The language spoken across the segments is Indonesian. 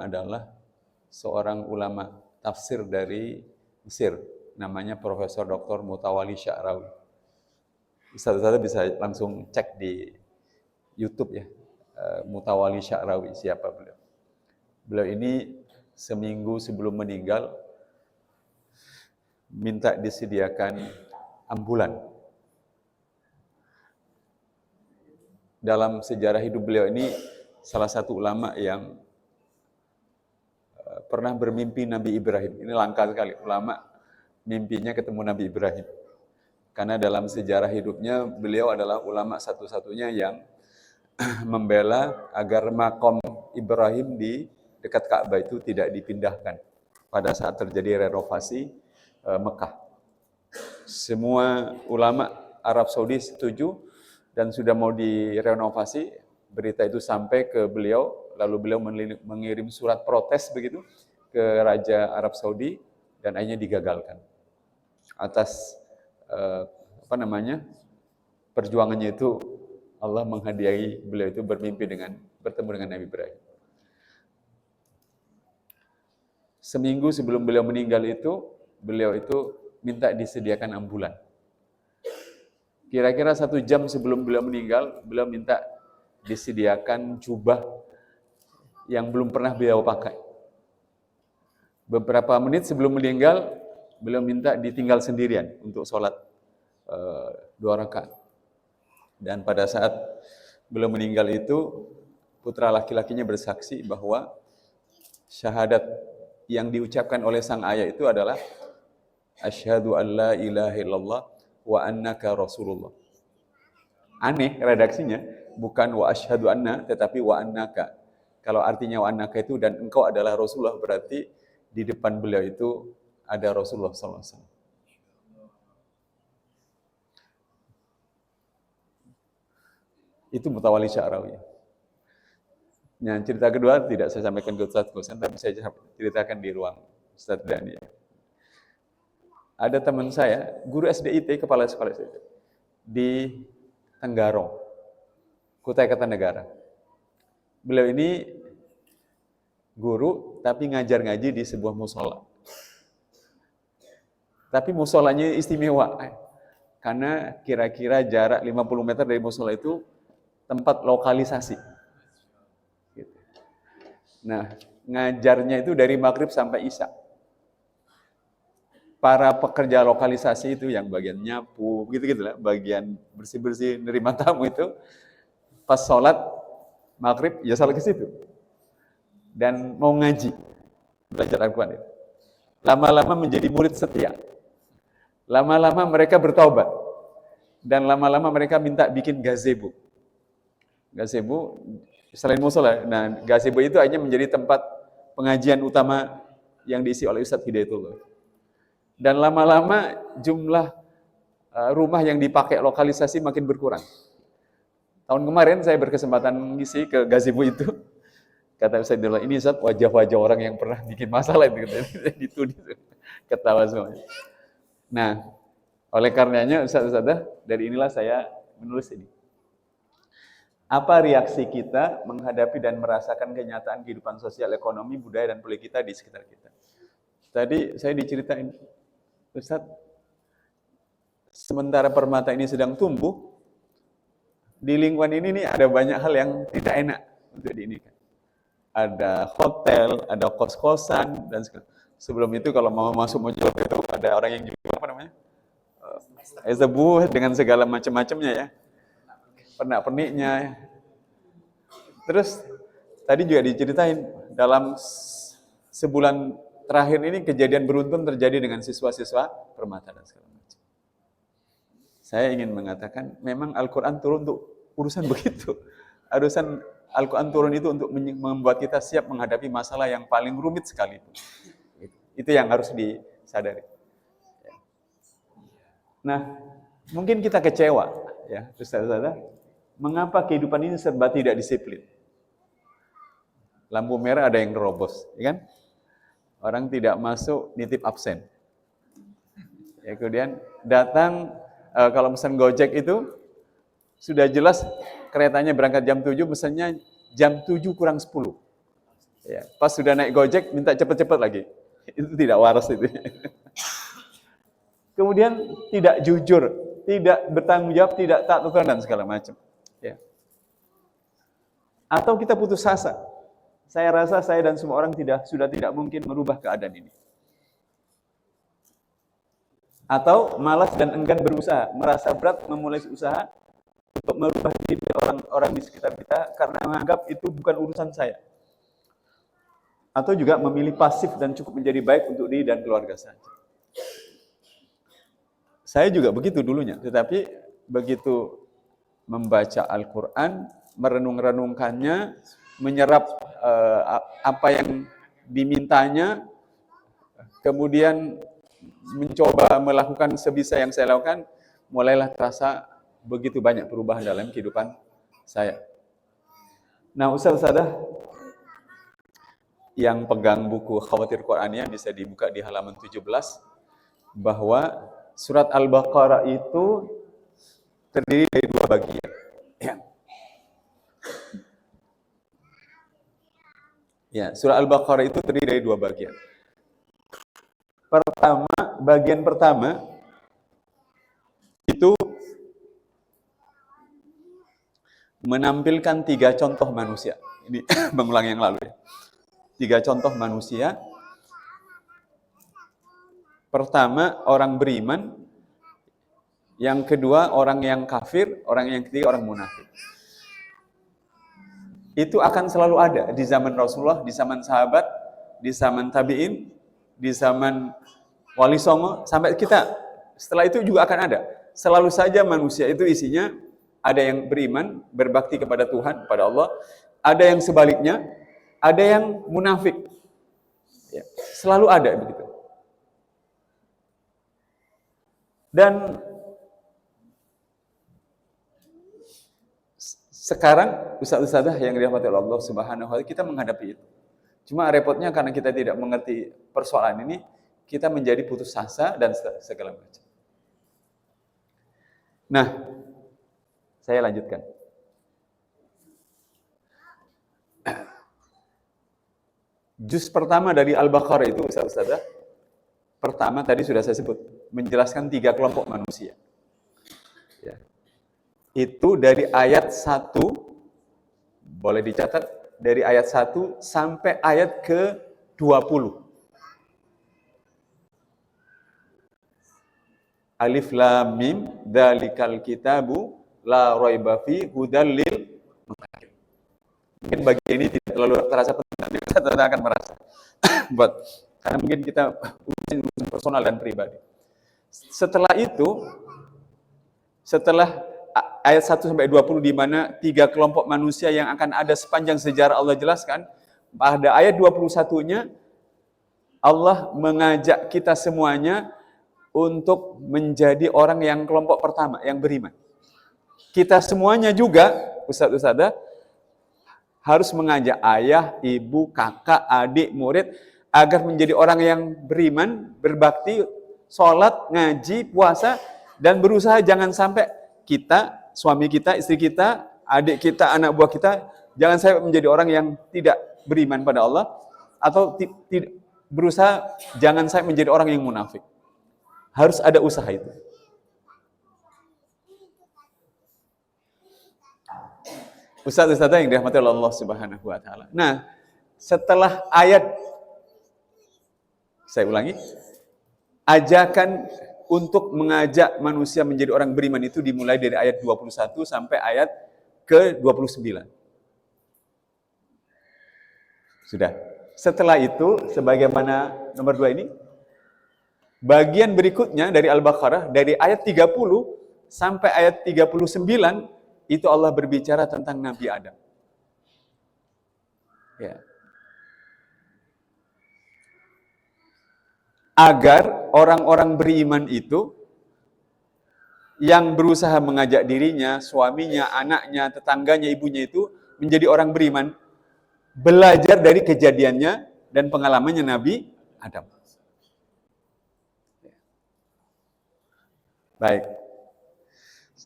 adalah seorang ulama tafsir dari Mesir, namanya Profesor Dr. Mutawalli Sya'rawi. Ustaz-ustaz bisa langsung cek di YouTube ya, Mutawalli Sya'rawi, siapa beliau. Beliau ini seminggu sebelum meninggal minta disediakan ambulan. Dalam sejarah hidup beliau ini salah satu ulama yang pernah bermimpi Nabi Ibrahim. Ini langka sekali, ulama mimpinya ketemu Nabi Ibrahim. Karena dalam sejarah hidupnya, beliau adalah ulama satu-satunya yang membela agar makom Ibrahim di dekat Ka'bah itu tidak dipindahkan pada saat terjadi renovasi Mekah. Semua ulama Arab Saudi setuju dan sudah mau direnovasi. Berita itu sampai ke beliau, lalu beliau mengirim surat protes begitu ke Raja Arab Saudi dan akhirnya digagalkan. Atas perjuangannya itu Allah menghadiahi beliau itu bertemu dengan Nabi Ibrahim. Seminggu sebelum beliau meninggal itu, beliau itu minta disediakan ambulan. Kira-kira 1 jam sebelum beliau meninggal, beliau minta disediakan jubah yang belum pernah beliau pakai. Beberapa menit sebelum meninggal, beliau minta ditinggal sendirian untuk sholat 2 rakaat. Dan pada saat beliau meninggal itu, putra laki-lakinya bersaksi bahwa syahadat yang diucapkan oleh sang ayah itu adalah asyhadu an la ilaha illallah wa annaka rasulullah. Aneh redaksinya, bukan wa asyhadu anna, tetapi wa annaka. Kalau artinya wa annaka itu dan engkau adalah Rasulullah, berarti di depan beliau itu ada Rasulullah SAW. Itu Mutawalli Sya'rawi. Nah, cerita kedua tidak saya sampaikan ke Ustaz Gosan, tapi saya ceritakan di ruang Ustaz Dani. Ada teman saya, guru SDIT, kepala sekolah SDIT, di Tenggarong, Kutai Kartanegara. Beliau ini guru, tapi ngajar ngaji di sebuah musola. Tapi musolanya istimewa, karena kira-kira jarak 50 meter dari musola itu tempat lokalisasi. Nah, ngajarnya itu dari maghrib sampai isya. Para pekerja lokalisasi itu yang bagian nyapu, gitu-gitu lah, bagian bersih-bersih, nerima tamu itu, pas sholat maghrib, ya salat ke situ. Dan mau ngaji, belajar Al-Quran itu. Lama-lama menjadi murid setia. Lama-lama mereka bertaubat. Dan lama-lama mereka minta bikin gazebo. Gazebo, selain musola, nah gazebo itu hanya menjadi tempat pengajian utama yang diisi oleh Ustadz Hidayatullah. Dan lama-lama jumlah rumah yang dipakai lokalisasi makin berkurang. Tahun kemarin saya berkesempatan ngisi ke gazebo itu. Kata Ustadz Hidayatullah, ini Ustadz wajah-wajah orang yang pernah bikin masalah itu. Ditudih, ketawa semua. Nah, oleh karenanya Ustadz-Ustadzah, dari inilah saya menulis ini. Apa reaksi kita menghadapi dan merasakan kenyataan kehidupan sosial, ekonomi, budaya, dan politik kita di sekitar kita. Tadi saya diceritain, Ustadz, sementara permata ini sedang tumbuh, di lingkungan ini nih ada banyak hal yang tidak enak untuk diinikan. Ada hotel, ada kos-kosan, dan sebelum itu kalau mau masuk Mojokerto itu ada orang yang jual apa namanya? Ezebu dengan segala macam-macamnya ya. Pernak-perniknya. Terus tadi juga diceritain dalam sebulan terakhir ini kejadian beruntun terjadi dengan siswa-siswa permata dan segala macam. Saya ingin mengatakan memang Al-Quran turun untuk urusan begitu. Urusan Al-Quran turun itu untuk membuat kita siap menghadapi masalah yang paling rumit sekali. Itu yang harus disadari. Nah, mungkin kita kecewa, ya, Ustaz-Ustazah, mengapa kehidupan ini serba tidak disiplin? Lampu merah ada yang nerobos, ya kan? Orang tidak masuk, nitip absen. Ya, kemudian datang, kalau pesan Gojek itu, sudah jelas keretanya berangkat jam 7, pesannya jam 7 kurang 10. Ya, pas sudah naik Gojek minta cepet-cepet lagi. Itu tidak waras itu. Kemudian tidak jujur, tidak bertanggung jawab, tidak taat aturan dan segala macam. Ya. Atau kita putus asa. Saya rasa saya dan semua orang sudah tidak mungkin merubah keadaan ini. Atau malas dan enggan berusaha, merasa berat memulai usaha untuk merubah diri orang-orang di sekitar kita karena menganggap itu bukan urusan saya. Atau juga memilih pasif dan cukup menjadi baik untuk diri dan keluarga saja. Saya juga begitu dulunya, tetapi begitu membaca Al-Quran, merenung-renungkannya, menyerap apa yang dimintanya, kemudian mencoba melakukan sebisa yang saya lakukan, mulailah terasa begitu banyak perubahan dalam kehidupan saya. Nah, Ustaz-Ustazah yang pegang buku Khawatir Qur'aniyah bisa dibuka di halaman 17, bahwa surat Al-Baqarah itu terdiri dari dua bagian. Ya, surah Al-Baqarah itu terdiri dari dua bagian. Bagian pertama itu menampilkan 3 contoh manusia. Ini mengulang yang lalu ya. 3 contoh manusia. Pertama, orang beriman. Yang kedua, orang yang kafir. Orang yang ketiga, orang munafik. Itu akan selalu ada di zaman Rasulullah, di zaman sahabat, di zaman tabi'in, di zaman Wali Songo, sampai kita. Setelah itu juga akan ada. Selalu saja manusia itu isinya ada yang beriman, berbakti kepada Tuhan, kepada Allah. Ada yang sebaliknya, ada yang munafik. Ya, selalu ada begitu. Dan sekarang Ustaz-Ustazah yang dirahmati Allah Subhanahu wa Ta'ala, kita menghadapi itu. Cuma repotnya karena kita tidak mengerti persoalan ini, kita menjadi putus asa dan segala macam. Nah, saya lanjutkan. Juz pertama dari Al-Baqarah itu, Ustaz-Ustazah, pertama tadi sudah saya sebut, menjelaskan 3 kelompok manusia. Ya. Itu dari ayat 1, boleh dicatat, dari ayat 1 sampai ayat ke-20. Alif Lam Mim, dzalikal kitabu la raiba fi hudal lil muttaqin. Mungkin bagi ini tidak terlalu terasa penting, nanti kita akan merasa. Karena mungkin kita urusan personal dan pribadi. Setelah itu, setelah ayat 1 sampai 20 di mana 3 kelompok manusia yang akan ada sepanjang sejarah Allah jelaskan, pada ayat 21-nya Allah mengajak kita semuanya untuk menjadi orang yang kelompok pertama, yang beriman. Kita semuanya juga, Ustaz-Ustazah, harus mengajak ayah, ibu, kakak, adik, murid, agar menjadi orang yang beriman, berbakti, sholat, ngaji, puasa, dan berusaha jangan sampai kita, suami kita, istri kita, adik kita, anak buah kita, jangan sampai menjadi orang yang tidak beriman pada Allah, atau berusaha jangan sampai menjadi orang yang munafik. Harus ada usaha itu. Ustaz-ustazah yang dirahmati Allah Subhanahu wa Ta'ala. Nah, setelah ayat, saya ulangi, ajakan untuk mengajak manusia menjadi orang beriman itu dimulai dari ayat 21 sampai ayat ke-29. Sudah. Setelah itu, sebagaimana nomor 2 ini, bagian berikutnya dari Al-Baqarah, dari ayat 30 sampai ayat 39, itu Allah berbicara tentang Nabi Adam. Ya. Agar orang-orang beriman itu, yang berusaha mengajak dirinya, suaminya, anaknya, tetangganya, ibunya itu, menjadi orang beriman, belajar dari kejadiannya dan pengalamannya Nabi Adam. Baik,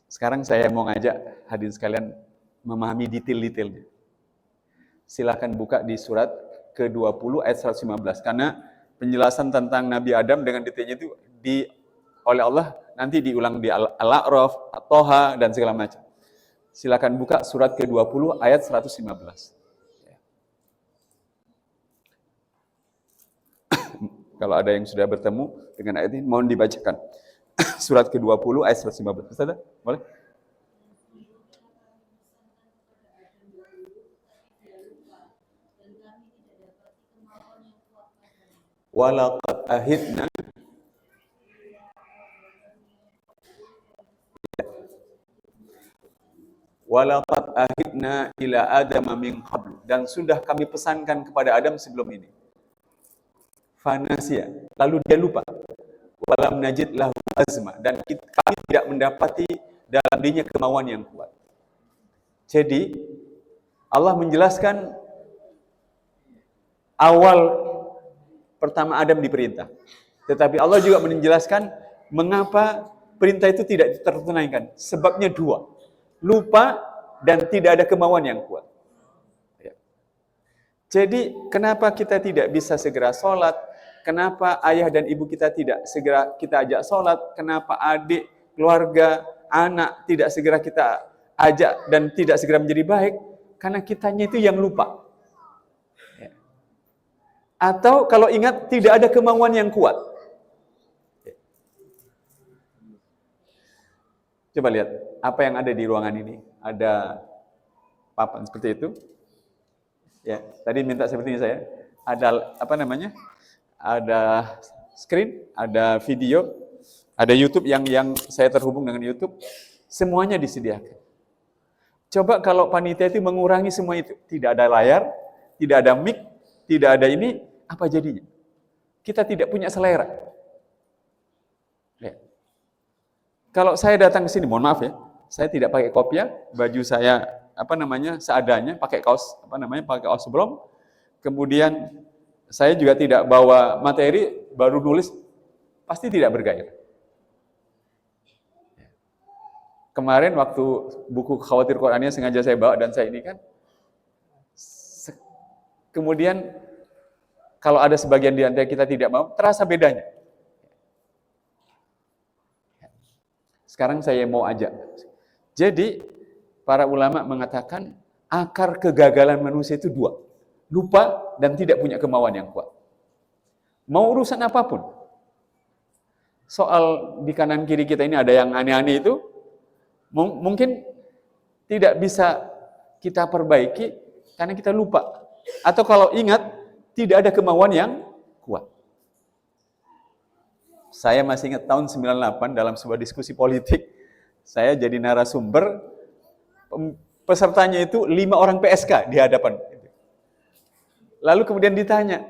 sekarang saya mau ngajak hadirin sekalian memahami detail-detailnya. Silakan buka di surat ke-20 ayat 115. Karena penjelasan tentang Nabi Adam dengan detailnya itu oleh Allah nanti diulang di Al-A'raf, At-Toha, dan segala macam. Silakan buka surat ke-20 ayat 115. Kalau ada yang sudah bertemu dengan ayat ini, mohon dibacakan. Surat ke-20 ayat 115. Ustaz, boleh? Walaqad ahidna ila Adam min qablu, dan sudah kami pesankan kepada Adam sebelum ini. Fanasya, lalu dia lupa. Walam najid lahu azma, dan kami tidak mendapati dalam dirinya kemauan yang kuat. Jadi Allah menjelaskan awal pertama Adam diperintah, tetapi Allah juga menjelaskan mengapa perintah itu tidak tertunaikan. Sebabnya dua, lupa dan tidak ada kemauan yang kuat. Jadi kenapa kita tidak bisa segera sholat? Kenapa ayah dan ibu kita tidak segera kita ajak sholat? Kenapa adik, keluarga, anak tidak segera kita ajak dan tidak segera menjadi baik? Karena kitanya itu yang lupa. Atau kalau ingat tidak ada kemauan yang kuat. Coba lihat apa yang ada di ruangan ini. Ada papan seperti itu. Ya, tadi minta seperti ini saya. Ada apa namanya? Ada screen, ada video, ada YouTube yang saya terhubung dengan YouTube. Semuanya disediakan. Coba kalau panitia itu mengurangi semua itu, tidak ada layar, tidak ada mic, tidak ada ini, apa jadinya? Kita tidak punya selera. Ya. Kalau saya datang ke sini, mohon maaf ya, saya tidak pakai kopiah, baju saya seadanya, pakai kaos pakai kaos seblong. Kemudian saya juga tidak bawa materi, baru nulis, pasti tidak bergairah. Kemarin waktu buku Khawatir Qur'annya sengaja saya bawa dan saya ini kan, kemudian kalau ada sebagian di antara kita tidak mau, terasa bedanya. Sekarang saya mau ajak. Jadi, para ulama mengatakan akar kegagalan manusia itu dua. Lupa dan tidak punya kemauan yang kuat. Mau urusan apapun. Soal di kanan kiri kita ini ada yang aneh-aneh itu, mungkin tidak bisa kita perbaiki karena kita lupa. Atau kalau ingat, tidak ada kemauan yang kuat. Saya masih ingat tahun 98 dalam sebuah diskusi politik, saya jadi narasumber, pesertanya itu 5 orang PSK di hadapan. Lalu kemudian ditanya,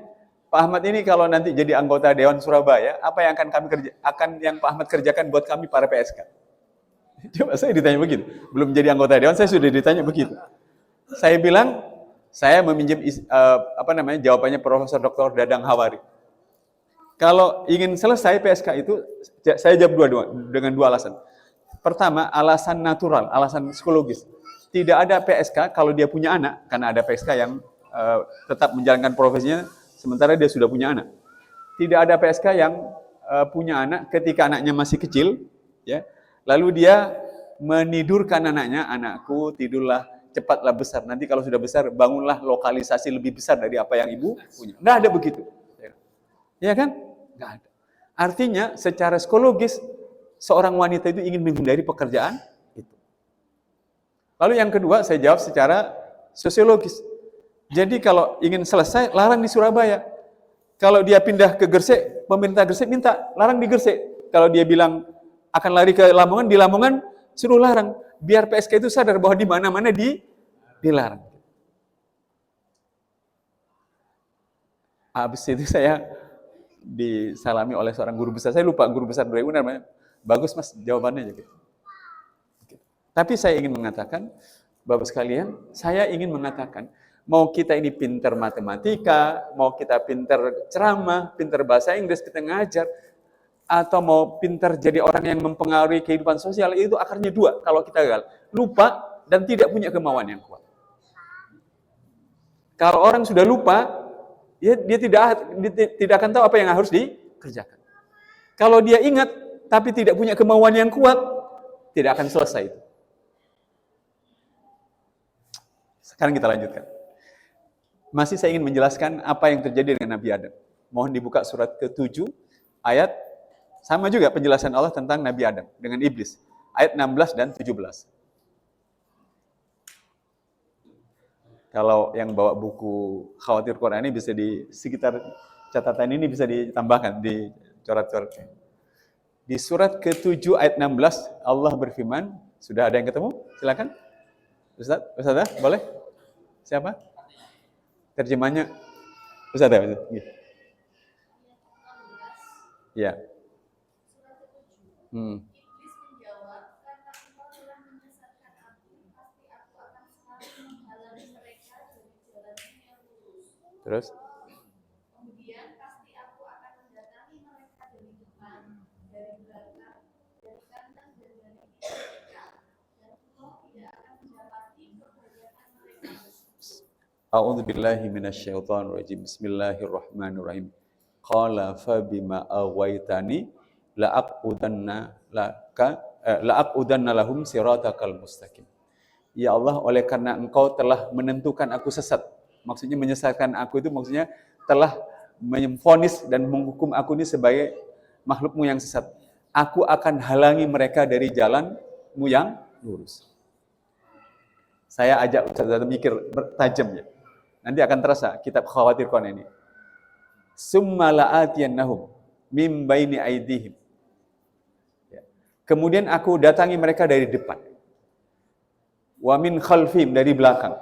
Pak Ahmad ini kalau nanti jadi anggota Dewan Surabaya, apa yang yang Pak Ahmad kerjakan buat kami para PSK? Coba saya ditanya begitu. Belum jadi anggota Dewan, saya sudah ditanya begitu. Saya bilang, saya meminjam jawabannya Profesor Dr. Dadang Hawari. Kalau ingin selesai PSK itu, saya jawab dengan dua alasan. Pertama, alasan natural, alasan psikologis. Tidak ada PSK kalau dia punya anak, karena ada PSK yang tetap menjalankan profesinya sementara dia sudah punya anak. Tidak ada PSK yang punya anak ketika anaknya masih kecil, ya. Lalu dia menidurkan anaknya, anakku tidurlah, cepatlah besar. Nanti kalau sudah besar, bangunlah lokalisasi lebih besar dari apa yang ibu punya. Nggak ada begitu. Ya kan? Nggak ada. Artinya secara psikologis, seorang wanita itu ingin menghindari pekerjaan itu. Lalu yang kedua, saya jawab secara sosiologis. Jadi kalau ingin selesai, larang di Surabaya. Kalau dia pindah ke Gresik, pemerintah Gresik minta larang di Gresik. Kalau dia bilang akan lari ke Lamongan, di Lamongan suruh larang. Biar PSK itu sadar bahwa di mana-mana dilarang. Habis itu saya disalami oleh seorang guru besar. Saya lupa guru besar dari UNER namanya. Bagus Mas jawabannya. Gitu. Tapi saya ingin mengatakan, Bapak sekalian, saya ingin mengatakan, mau kita ini pinter matematika, mau kita pinter ceramah, pinter bahasa Inggris, kita ngajar, atau mau pinter jadi orang yang mempengaruhi kehidupan sosial, itu akarnya dua. Kalau kita gagal, lupa dan tidak punya kemauan yang kuat. Kalau orang sudah lupa, Dia tidak akan tahu apa yang harus dikerjakan. Kalau dia ingat tapi tidak punya kemauan yang kuat, tidak akan selesai itu. Sekarang kita lanjutkan. Masih saya ingin menjelaskan apa yang terjadi dengan Nabi Adam. Mohon dibuka surat ke-7 ayat, sama juga penjelasan Allah tentang Nabi Adam dengan iblis. Ayat 16 dan 17. Kalau yang bawa buku Khawatir Quran ini bisa di sekitar catatan ini bisa ditambahkan di coret-coret. Di surat ke-7 ayat 16 Allah berfirman, sudah ada yang ketemu? Silakan. Ustazah, boleh? Siapa? Terjemahnya Ustazah. Ya. Terus? Kemudian pasti aku akan mendatangi mereka dari depan, dari belakang, dari kanan dan dari mereka. Dan Allah tidak akan mendapati kebahagiaan mereka. A'udzu billahi minasyaitonir rajim. Bismillahirrahmanirrahim. Qala fa bima awaitani la'aqudanna lahum siratakal mustaqim. Ya Allah, oleh karena Engkau telah menentukan aku sesat. Maksudnya menyesatkan aku itu maksudnya telah memvonis dan menghukum aku ini sebagai makhlukmu yang sesat. Aku akan halangi mereka dari jalanmu yang lurus. Saya ajak Ustaz mikir tajam ya. Nanti akan terasa kitab Khawatir Quran ini. Summa la'atiyannahum mim baini aidihim. Kemudian aku datangi mereka dari depan. Wa min khalfihim, dari belakang.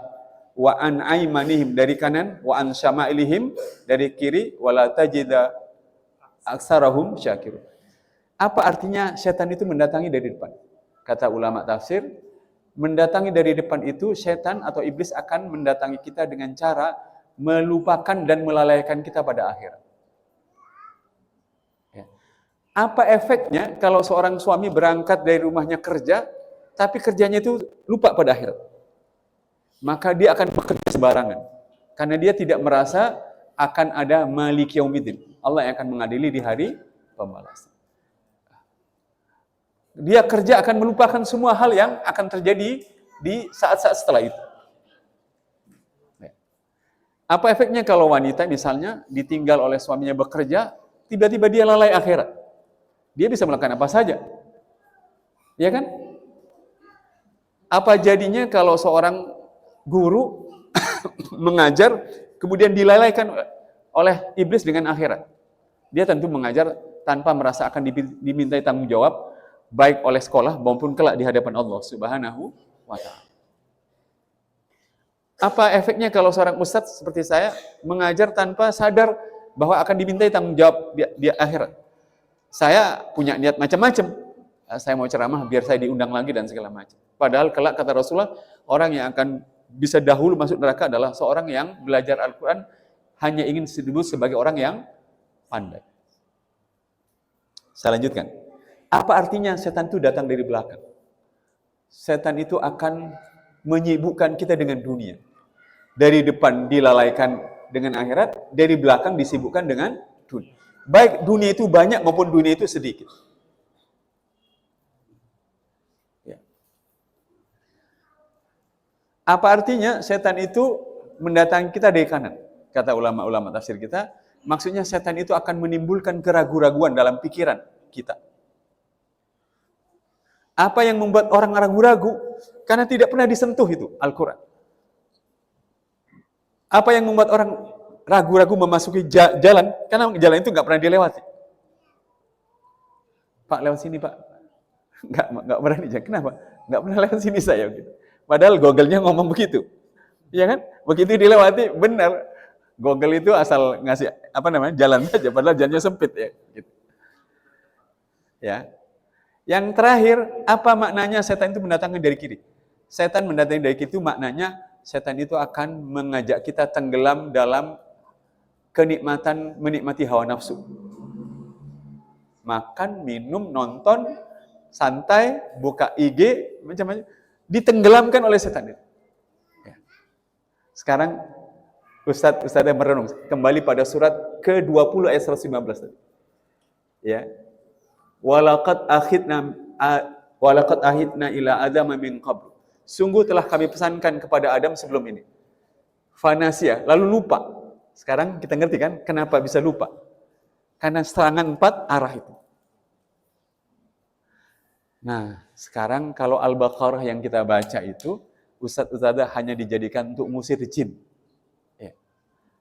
Wa an aimanihim, dari kanan. Wa an syama'ilihim, dari kiri. Wa la tajida aksarahum syakirun. Apa artinya setan itu mendatangi dari depan? Kata ulama tafsir, mendatangi dari depan itu setan atau iblis akan mendatangi kita dengan cara melupakan dan melalaikan kita pada akhirat. Ya. Apa efeknya kalau seorang suami berangkat dari rumahnya kerja, tapi kerjanya itu lupa pada akhirat? Maka dia akan bekerja sembarangan. Karena dia tidak merasa akan ada Malik Yaumiddin. Allah yang akan mengadili di hari pembalasan. Dia kerja akan melupakan semua hal yang akan terjadi di saat-saat setelah itu. Apa efeknya kalau wanita misalnya ditinggal oleh suaminya bekerja, tiba-tiba dia lalai akhirat? Dia bisa melakukan apa saja. Ya kan? Apa jadinya kalau seorang guru mengajar, kemudian dilalaikan oleh iblis dengan akhirat? Dia tentu mengajar tanpa merasa akan dimintai tanggung jawab, baik oleh sekolah maupun kelak di hadapan Allah Subhanahu wa Ta'ala. Apa efeknya kalau seorang ustadz seperti saya mengajar tanpa sadar bahwa akan dimintai tanggung jawab di akhirat? Saya punya niat macam-macam. Saya mau ceramah biar saya diundang lagi dan segala macam. Padahal kelak kata Rasulullah, orang yang akan bisa dahulu masuk neraka adalah seorang yang belajar Al-Quran hanya ingin disebut sebagai orang yang pandai. Saya lanjutkan. Apa artinya setan itu datang dari belakang? Setan itu akan menyibukkan kita dengan dunia. Dari depan dilalaikan dengan akhirat, dari belakang disibukkan dengan dunia. Baik dunia itu banyak maupun dunia itu sedikit. Ya. Apa artinya setan itu mendatangi kita dari kanan? Kata ulama-ulama tafsir kita, maksudnya setan itu akan menimbulkan keraguan-raguan dalam pikiran kita. Apa yang membuat orang ragu-ragu? Karena tidak pernah disentuh itu Al-Quran. Apa yang membuat orang ragu-ragu memasuki jalan? Karena jalan itu nggak pernah dilewati. Pak, lewat sini Pak. Nggak berani. Kenapa? Nggak pernah lewat sini saya. Padahal Google-nya ngomong begitu. Ya kan? Begitu dilewati, benar. Google itu asal ngasih jalan saja. Padahal jalannya sempit ya. Gitu. Ya. Yang terakhir, apa maknanya setan itu mendatangi dari kiri? Setan mendatangi dari kiri itu maknanya setan itu akan mengajak kita tenggelam dalam kenikmatan menikmati hawa nafsu. Makan, minum, nonton, santai, buka IG, macam-macam, ditenggelamkan oleh setan itu. Ya. Sekarang Ustadz yang merenung kembali pada surat ke-20 ayat 115 tadi. Ya. Walaqad ahidna ila Adam min qabl. Sungguh telah kami pesankan kepada Adam sebelum ini. Fanasia, lalu lupa. Sekarang kita ngerti kan kenapa bisa lupa? Karena serangan 4 arah itu. Nah, sekarang kalau Al-Baqarah yang kita baca itu, ustadz-ustadzah hanya dijadikan untuk ngusir jin. Ya.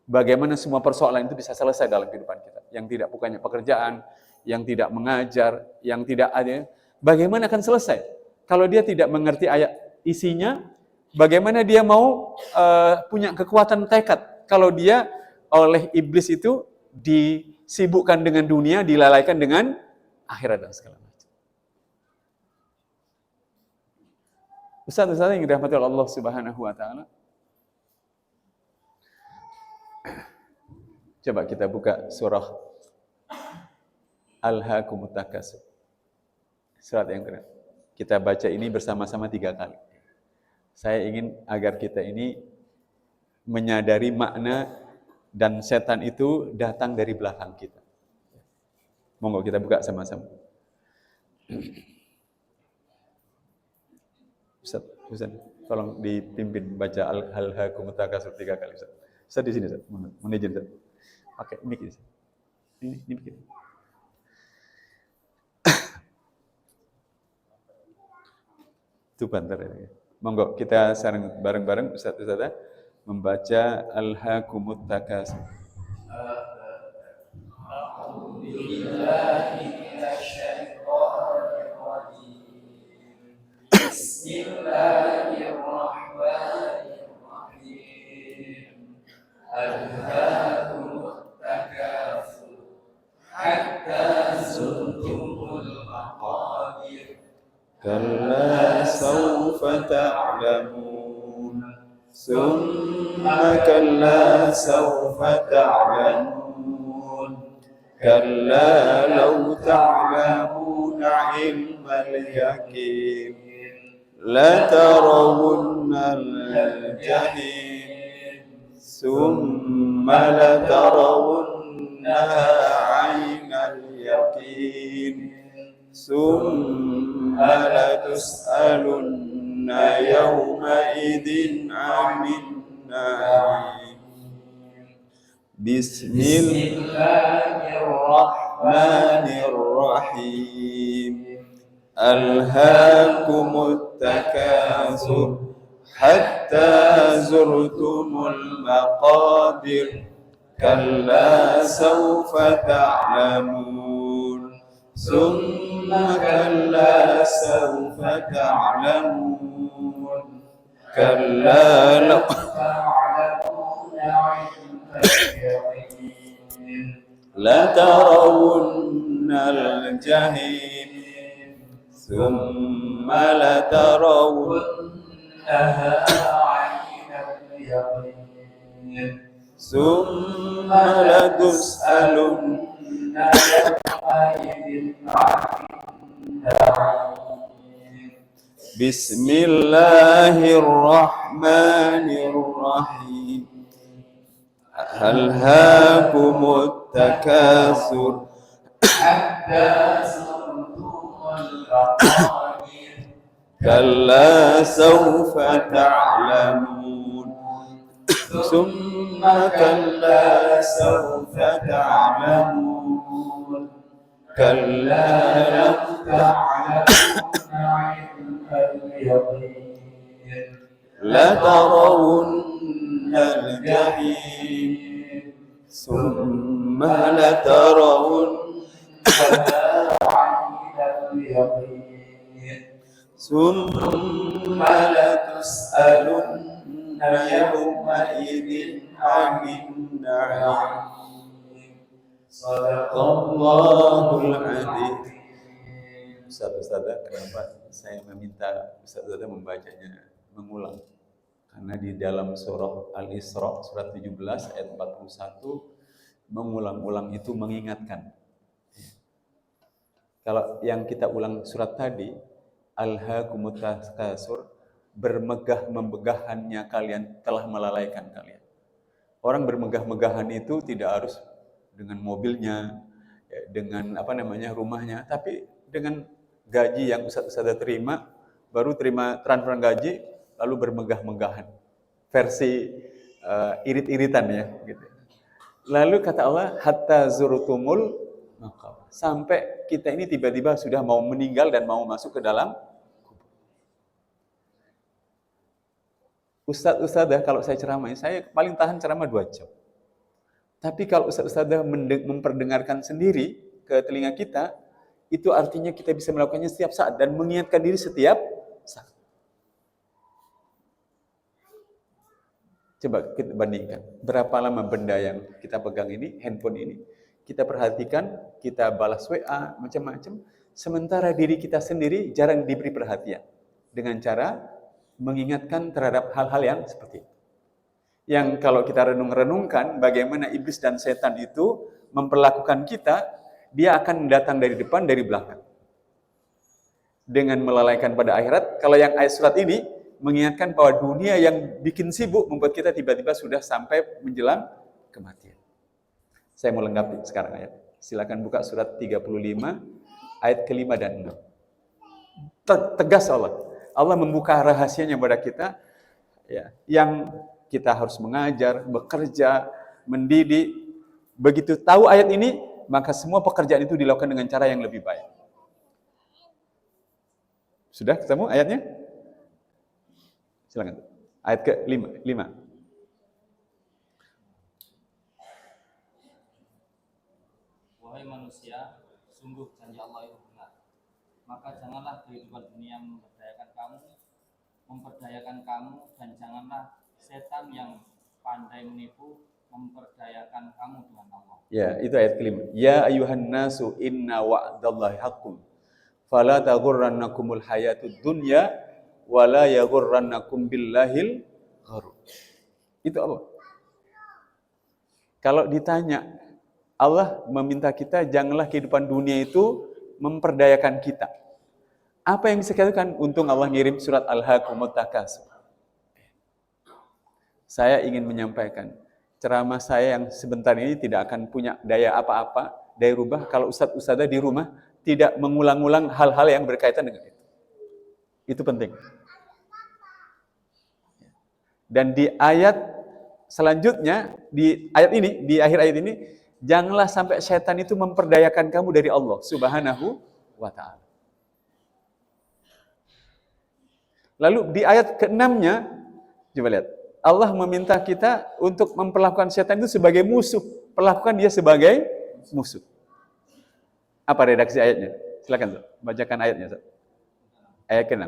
Bagaimana semua persoalan itu bisa selesai dalam kehidupan kita. Yang tidak punya pekerjaan, yang tidak mengajar, yang tidak ada, bagaimana akan selesai? Kalau dia tidak mengerti ayat isinya, bagaimana dia mau punya kekuatan tekad? Kalau dia oleh iblis itu disibukkan dengan dunia, dilalaikan dengan akhirat dan segala macam. Ustaz-ustaz yang dirahmati Allah Subhanahu wa taala. Coba kita buka surah Alhaakumut Takasur. Surat yang kedua. Kita baca ini bersama-sama 3 kali. Saya ingin agar kita ini menyadari makna dan setan itu datang dari belakang kita. Monggo kita buka sama-sama. Ustaz, tolong dipimpin baca Alhaakumut Takasur 3 kali, Ustaz. Ustaz di sini, Ustaz. Mohon izin, Ustaz. Oke, ini. Ini bikin. Itu banter ya. Monggo kita sareng bareng-bareng Ustaz-ustazah membaca Alhaakumut Takasur. Bismillahirrahmanirrahim. Alhaakumut takasur hatta zurtumul maqabir. كلا سوف تعلمون ثم كلا سوف تعلمون كلا لو تعلمون علم اليقين لترون الجحيم ثم لترونها عين اليقين ثم لتسألن يومئذ عن النعيم بسم الله الرحمن الرحيم ألهاكم التكاثر حتى زرتم المقابر كلا سوف تعلمون ثم كلا سوف تعلمون كلا لو تعلمون علم اليقين لترون الجحيم ثم لترونها عين اليقين ثم لتسألن يومئذ عن النعيم. بسم الله الرحمن الرحيم ألهاكم التكاثر حتى زرتم المقابر كلا سوف تعلمون ثم كلا سوف تعلمون كلا لو تعلمون علم اليقين لترون الجحيم ثم لترونها عين اليقين ثم لتسألن يومئذ عن النعيم صدق الله العظيم. Ustaz-ustazah, kenapa saya meminta ustaz-ustazah membacanya mengulang? Karena di dalam surah Al-Isra surat 17 ayat 41 mengulang-ulang itu mengingatkan. Kalau yang kita ulang surat tadi Alhaakumut Takasur, bermegah-memegahannya kalian telah melalaikan kalian. Orang bermegah-megahan itu tidak harus dengan mobilnya, ya, dengan apa namanya rumahnya, tapi dengan gaji yang ustadz terima, baru terima transfer gaji, lalu bermegah-megahan. Versi irit-iritan ya. Gitu. Lalu kata Allah, hatta zurtumul maqabir. Sampai kita ini tiba-tiba sudah mau meninggal dan mau masuk ke dalam kubur. Ustadz-ustadzah kalau saya ceramah, saya paling tahan ceramah 2 jam. Tapi kalau ustadz-ustadzah memperdengarkan sendiri ke telinga kita, itu artinya kita bisa melakukannya setiap saat dan mengingatkan diri setiap saat. Coba kita bandingkan, berapa lama benda yang kita pegang ini, handphone ini, kita perhatikan, kita balas WA, macam-macam, sementara diri kita sendiri jarang diberi perhatian dengan cara mengingatkan terhadap hal-hal yang seperti itu. Yang kalau kita renung-renungkan bagaimana iblis dan setan itu memperlakukan kita, dia akan datang dari depan, dari belakang. Dengan melalaikan pada akhirat, kalau yang ayat surat ini mengingatkan bahwa dunia yang bikin sibuk membuat kita tiba-tiba sudah sampai menjelang kematian. Saya mau lengkapi sekarang ayat. Silakan buka surat 35 ayat ke-5 dan 6. Tegas Allah. Allah membuka rahasianya kepada kita ya, yang kita harus mengajar, bekerja, mendidik. Begitu tahu ayat ini, maka semua pekerjaan itu dilakukan dengan cara yang lebih baik. Sudah ketemu ayatnya? Silakan. Ayat ke-5. Wahai manusia, sungguh janji Allah itu benar. Maka janganlah kehidupan dunia memperdayakan kamu dan janganlah setan yang pandai menipu memperdayakan kamu dengan Allah. Ya, itu ayat ke-5. Ya ayuhan nasu inna wa'dallahi haqqun. Fala taghurrannakumul hayatud dunya wala yaghurrannakum billahil gharur. Itu Allah. Kalau ditanya, Allah meminta kita janganlah kehidupan dunia itu memperdayakan kita. Apa yang bisa kita lakukan? Untung Allah ngirim surat Al-Hakumut Takasur. Saya ingin menyampaikan, ceramah saya yang sebentar ini tidak akan punya daya apa-apa, daya rubah kalau ustadz-ustadzah di rumah tidak mengulang-ulang hal-hal yang berkaitan dengan itu. Itu penting. Dan di ayat selanjutnya, di ayat ini, di akhir ayat ini, janganlah sampai setan itu memperdayakan kamu dari Allah Subhanahu wa ta'ala. Lalu di ayat ke-6-nya, coba lihat, Allah meminta kita untuk memperlakukan setan itu sebagai musuh. Perlakukan dia sebagai musuh. Apa redaksi ayatnya? Silakan, bacakan ayatnya. Ayat ke-6.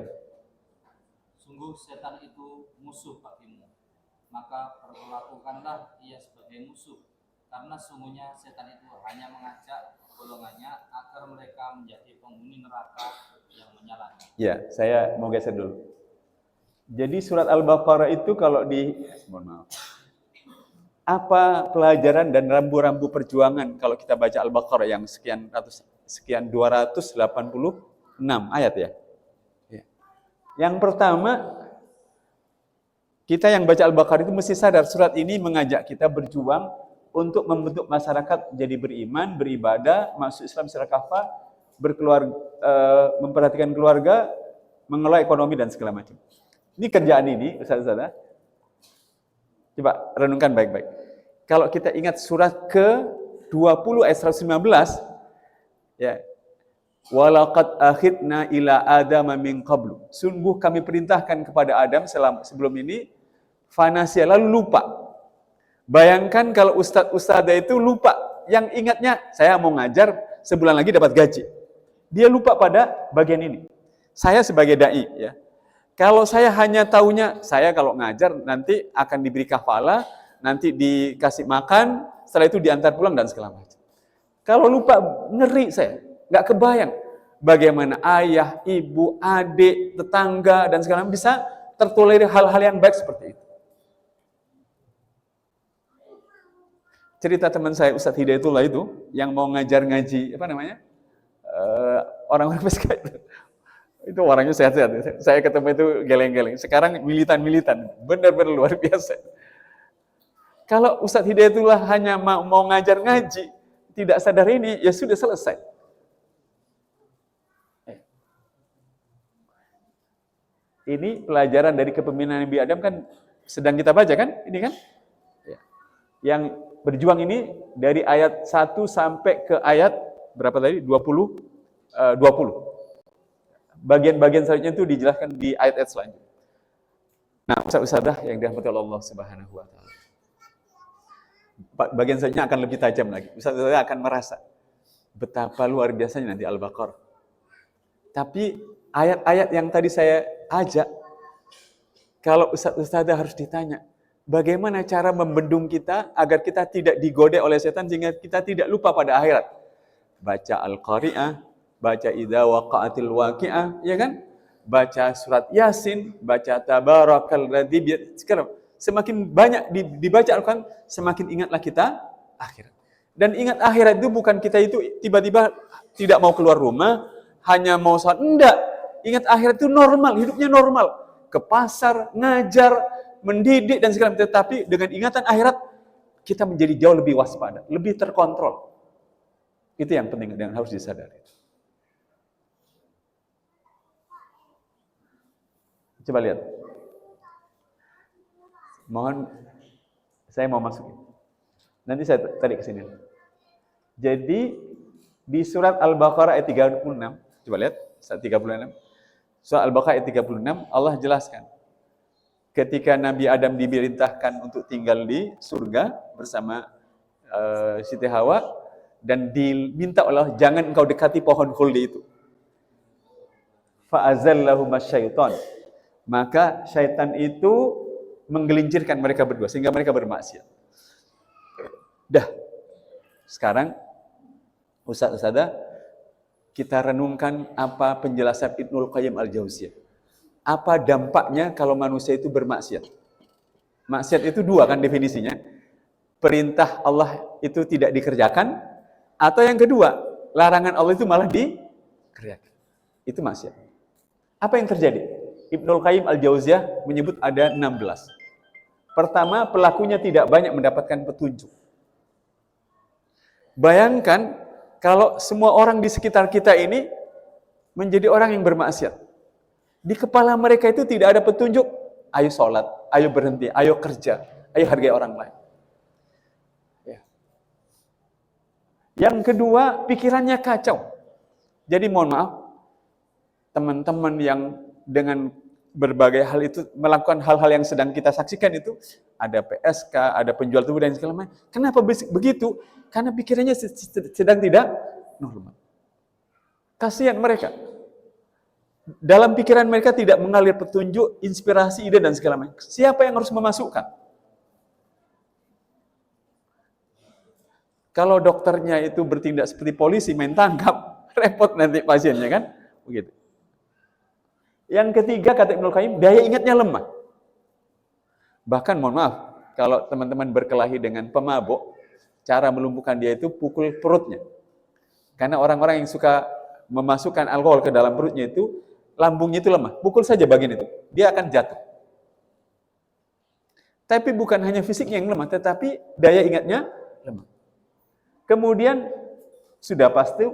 Sungguh setan itu musuh bagimu, maka perlakukanlah ia sebagai musuh, karena sungguhnya setan itu hanya mengajak golongannya agar mereka menjadi penghuni neraka yang menyalanya. Ya, saya mau geser dulu. Jadi surat Al-Baqarah itu kalau mohon maaf. Apa pelajaran dan rambu-rambu perjuangan kalau kita baca Al-Baqarah yang sekian 286 ayat ya? Yang pertama, kita yang baca Al-Baqarah itu mesti sadar surat ini mengajak kita berjuang untuk membentuk masyarakat jadi beriman, beribadah, masuk Islam secara kafah, memperhatikan keluarga, mengelola ekonomi dan segala macam. Ini kerjaan ini, Ustaz-Ustaz. Coba renungkan baik-baik. Kalau kita ingat surat ke-20 ayat 119, ya. Walaqad akhidna ila Adama min qablu. Sungguh kami perintahkan kepada Adam sebelum ini, fanasya, lalu lupa. Bayangkan kalau ustadz-ustadzah itu lupa. Yang ingatnya, saya mau ngajar, sebulan lagi dapat gaji. Dia lupa pada bagian ini. Saya sebagai da'i, ya. Kalau saya hanya taunya, saya kalau ngajar nanti akan diberi kafala, nanti dikasih makan, setelah itu diantar pulang dan segala macam. Kalau lupa, ngeri saya. Nggak kebayang bagaimana ayah, ibu, adik, tetangga, dan segala macam bisa tertolerir hal-hal yang baik seperti itu. Cerita teman saya Ustadz Hidayatullah itu yang mau ngajar ngaji orang-orang PSK itu orangnya sehat-sehat. Saya ketemu itu geleng-geleng. Sekarang militan-militan, benar-benar luar biasa. Kalau Ustadz Hidayatullah hanya mau ngajar ngaji, tidak sadar ini, ya sudah selesai. Ini pelajaran dari kepemimpinan Nabi Adam kan sedang kita baca kan? Ini kan? Ya. Yang berjuang ini dari ayat 1 sampai ke ayat berapa tadi? 20. Bagian-bagian selanjutnya itu dijelaskan di ayat-ayat selanjutnya. Nah, ustaz-ustazah yang dirahmati Allah Subhanahu wa taala. Bagian selanjutnya akan lebih tajam lagi. Ustaz-ustazah akan merasa betapa luar biasanya nanti Al-Baqarah. Tapi ayat-ayat yang tadi saya ajak, kalau ustaz-ustazah harus ditanya, bagaimana cara membendung kita agar kita tidak digoda oleh setan sehingga kita tidak lupa pada akhirat? Baca Al-Qari'ah, baca Idza Waqa'atil Waqi'ah, ya kan? Baca surat Yasin, baca Tabarakalladzi. Sekarang semakin banyak dibaca Al-Quran, semakin ingatlah kita akhirat. Dan ingat akhirat itu bukan kita itu tiba-tiba tidak mau keluar rumah, hanya mau sholat. Enggak. Ingat akhirat itu normal, hidupnya normal. Ke pasar, ngajar, mendidik dan segala macam. Tetapi dengan ingatan akhirat, kita menjadi jauh lebih waspada, lebih terkontrol. Itu yang penting dan harus disadari. Coba lihat. Mohon, saya mau masukin. Nanti saya tarik ke sini. Jadi, di surat Al-Baqarah ayat 36, coba lihat, surat 36. Surat Al-Baqarah ayat 36, Allah jelaskan. Ketika Nabi Adam diperintahkan untuk tinggal di surga bersama Siti Hawa, dan diminta oleh Allah, jangan engkau dekati pohon khuldi itu. Fa'azallahuma syaitan. Maka syaitan itu menggelincirkan mereka berdua, sehingga mereka bermaksiat. Dah, sekarang Ustaz-Ustazah, kita renungkan apa penjelasan Ibnul Qayyim Al-Jauziyah. Apa dampaknya kalau manusia itu bermaksiat? Maksiat itu dua kan definisinya. Perintah Allah itu tidak dikerjakan, atau yang kedua, larangan Allah itu malah dikerjakan. Itu maksiat. Apa yang terjadi? Ibnul Qayyim Al-Jauziyah menyebut ada 16. Pertama, pelakunya tidak banyak mendapatkan petunjuk. Bayangkan kalau semua orang di sekitar kita ini menjadi orang yang bermaksiat. Di kepala mereka itu tidak ada petunjuk. Ayo sholat, ayo berhenti, ayo kerja, ayo hargai orang lain. Ya. Yang kedua, pikirannya kacau. Jadi mohon maaf, teman-teman yang dengan berbagai hal itu melakukan hal-hal yang sedang kita saksikan itu, ada PSK, ada penjual tubuh dan segala macam. Kenapa begitu? Karena pikirannya sedang tidak normal. Kasihan mereka. Dalam pikiran mereka tidak mengalir petunjuk, inspirasi, ide dan segala macam. Siapa yang harus memasukkan? Kalau dokternya itu bertindak seperti polisi, main tangkap, repot nanti pasiennya kan? Begitu. Yang ketiga, kata Ibnul Qayyim, daya ingatnya lemah. Bahkan mohon maaf, kalau teman-teman berkelahi dengan pemabuk, cara melumpuhkan dia itu pukul perutnya. Karena orang-orang yang suka memasukkan alkohol ke dalam perutnya itu, lambungnya itu lemah. Pukul saja bagian itu, dia akan jatuh. Tapi bukan hanya fisiknya yang lemah, tetapi daya ingatnya lemah. Kemudian, sudah pasti,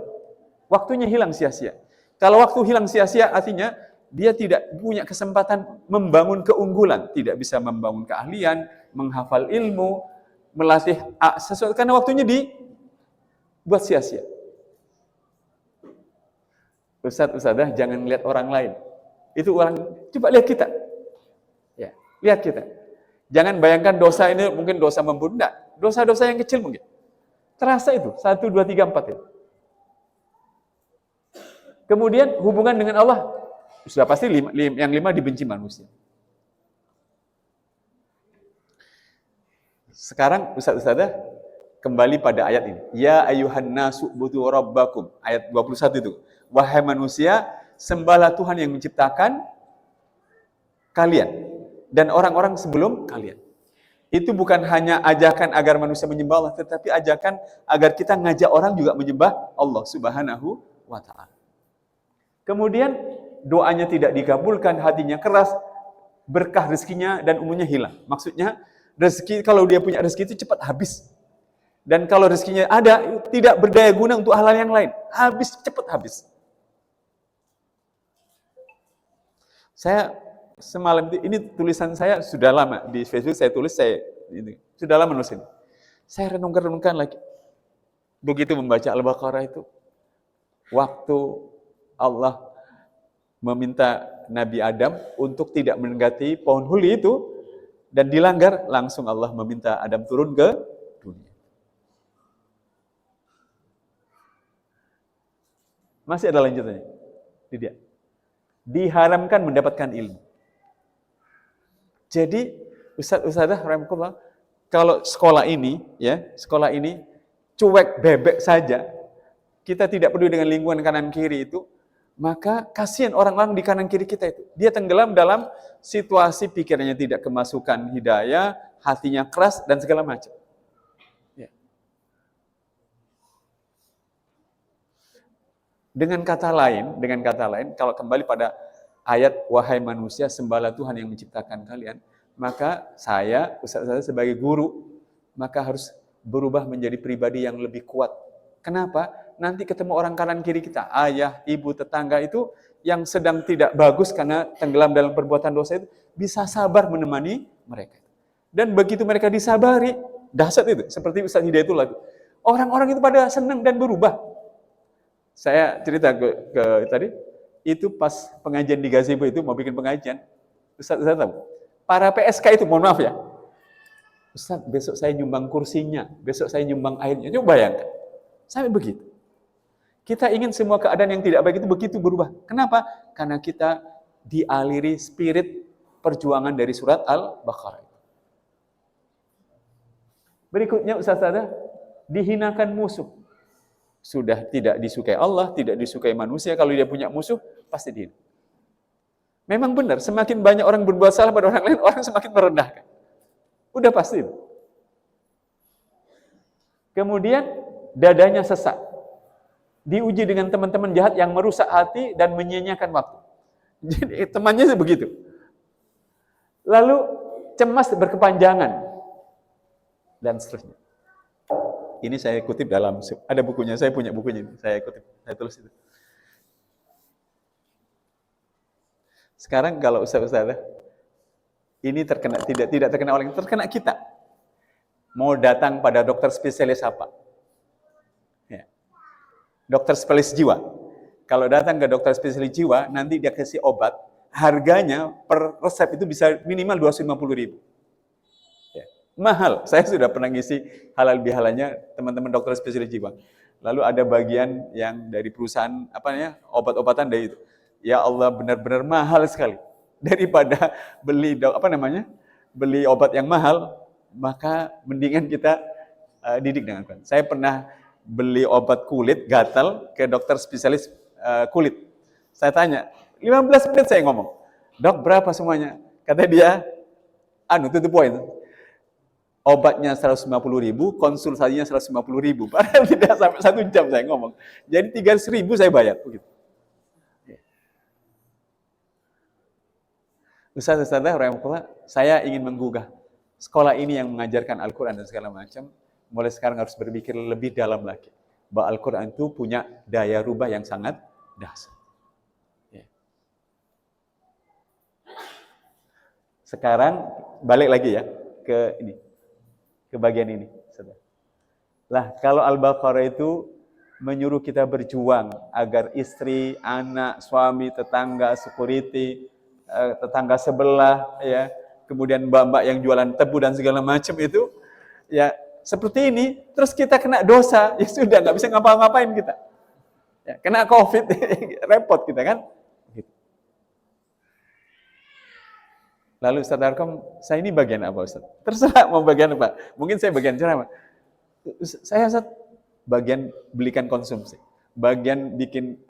waktunya hilang sia-sia. Kalau waktu hilang sia-sia, artinya, dia tidak punya kesempatan membangun keunggulan, tidak bisa membangun keahlian, menghafal ilmu, melatih sesuatu, karena waktunya dibuat sia-sia. Ustaz-ustazah, jangan lihat orang lain. Itu orang, coba lihat kita. Ya, lihat kita. Jangan bayangkan dosa ini mungkin dosa membunuh, enggak. Dosa-dosa yang kecil mungkin. Terasa itu, 1, 2, 3, 4 itu. Kemudian hubungan dengan Allah, sudah pasti yang 5 dibenci manusia. Sekarang Ustaz-Ustazah kembali pada ayat ini. Ya ayuhan nasu budu rabbakum. Ayat 21 itu. Wahai manusia, sembahlah Tuhan yang menciptakan kalian dan orang-orang sebelum kalian. Itu bukan hanya ajakan agar manusia menyembah Allah, tetapi ajakan agar kita ngajak orang juga menyembah Allah Subhanahu wa ta'ala. Kemudian doanya tidak dikabulkan, hatinya keras, berkah rezekinya dan umumnya hilang. Maksudnya Rezeki, kalau dia punya rezeki itu cepat habis. Dan kalau rezekinya ada, tidak berdaya guna untuk hal-hal yang lain. Habis, cepat habis. Saya semalam ini tulisan saya sudah lama di Facebook, saya tulis, ini sudah lama nulis ini. Saya renungkan lagi. Begitu membaca Al-Baqarah itu, waktu Allah meminta Nabi Adam untuk tidak mendekati pohon huli itu dan dilanggar, langsung Allah meminta Adam turun ke dunia. Masih ada lanjutannya. Tidak. Diharamkan mendapatkan ilmu. Jadi Ustazah rahimahullah, kalau sekolah ini cuek bebek saja, kita tidak peduli dengan lingkungan kanan kiri itu, maka kasihan orang-orang di kanan kiri kita itu. Dia tenggelam dalam situasi pikirannya tidak kemasukan hidayah, hatinya keras dan segala macam. Ya. Dengan kata lain, kalau kembali pada ayat wahai manusia sembahlah Tuhan yang menciptakan kalian, maka saya sebagai guru maka harus berubah menjadi pribadi yang lebih kuat. Kenapa? Nanti ketemu orang kanan kiri kita, ayah, ibu, tetangga itu yang sedang tidak bagus karena tenggelam dalam perbuatan dosa itu, bisa sabar menemani mereka. Dan begitu mereka disabari, dahsyat itu, seperti Ustaz Hidayatullah itu. Orang-orang itu pada senang dan berubah. Saya cerita ke tadi, itu pas pengajian di gazebo itu, mau bikin pengajian, Ustaz tahu, para PSK itu, mohon maaf ya, Ustaz, besok saya nyumbang kursinya, besok saya nyumbang airnya. Coba bayangkan. Sampai begitu. Kita ingin semua keadaan yang tidak baik itu begitu berubah. Kenapa? Karena kita dialiri spirit perjuangan dari surat Al-Baqarah. Berikutnya Ustaz ada, dihinakan musuh. Sudah tidak disukai Allah, tidak disukai manusia. Kalau dia punya musuh, pasti dihina. Memang benar, semakin banyak orang berbuat salah pada orang lain, orang semakin merendahkan. Udah pasti itu. Kemudian dadanya sesak. Diuji dengan teman-teman jahat yang merusak hati dan menyia-nyiakan waktu. Jadi temannya begitu. Lalu cemas berkepanjangan dan seterusnya. Ini saya kutip dalam, ada bukunya, saya punya bukunya ini, saya kutip, saya tulis itu. Sekarang kalau ustaz-ustaz ini terkena, tidak terkena oleh, terkena kita. Mau datang pada dokter spesialis apa? Ya. Dokter spesialis jiwa. Kalau datang ke dokter spesialis jiwa, nanti dia kasih obat, harganya per resep itu bisa minimal 250.000. Ya. Mahal. Saya sudah pernah ngisi halal bihalanya teman-teman dokter spesialis jiwa. Lalu ada bagian yang dari perusahaan obat-obatan dari itu. Ya Allah, benar-benar mahal sekali. Daripada beli beli obat yang mahal, maka mendingan kita didik dengan Quran. Saya pernah beli obat kulit gatal ke dokter spesialis kulit. Saya tanya, 15 menit saya ngomong, dok berapa semuanya? Kata dia, to the point. Obatnya 150.000, konsultasinya 150.000. Padahal tidak sampai 1 jam saya ngomong. Jadi 300.000 saya bayar. Begitu. Ustaz-ustazah, saya ingin menggugah sekolah ini yang mengajarkan Al-Quran dan segala macam, mulai sekarang harus berpikir lebih dalam lagi. Bahwa Al-Quran itu punya daya rubah yang sangat dahsyat. Ya. Sekarang balik lagi ya ke bagian ini. Lah, kalau Al-Baqarah itu menyuruh kita berjuang agar istri, anak, suami, tetangga, security, tetangga sebelah, ya, kemudian mbak-mbak yang jualan tebu dan segala macam itu, ya seperti ini, terus kita kena dosa, ya sudah nggak bisa ngapa-ngapain kita, ya, kena COVID, repot kita kan. Lalu Ustaz Arkom, saya ini bagian apa Ustaz? Terserah mau bagian apa, mungkin saya bagian ceramah, saya Ustaz bagian belikan konsumsi, bagian bikin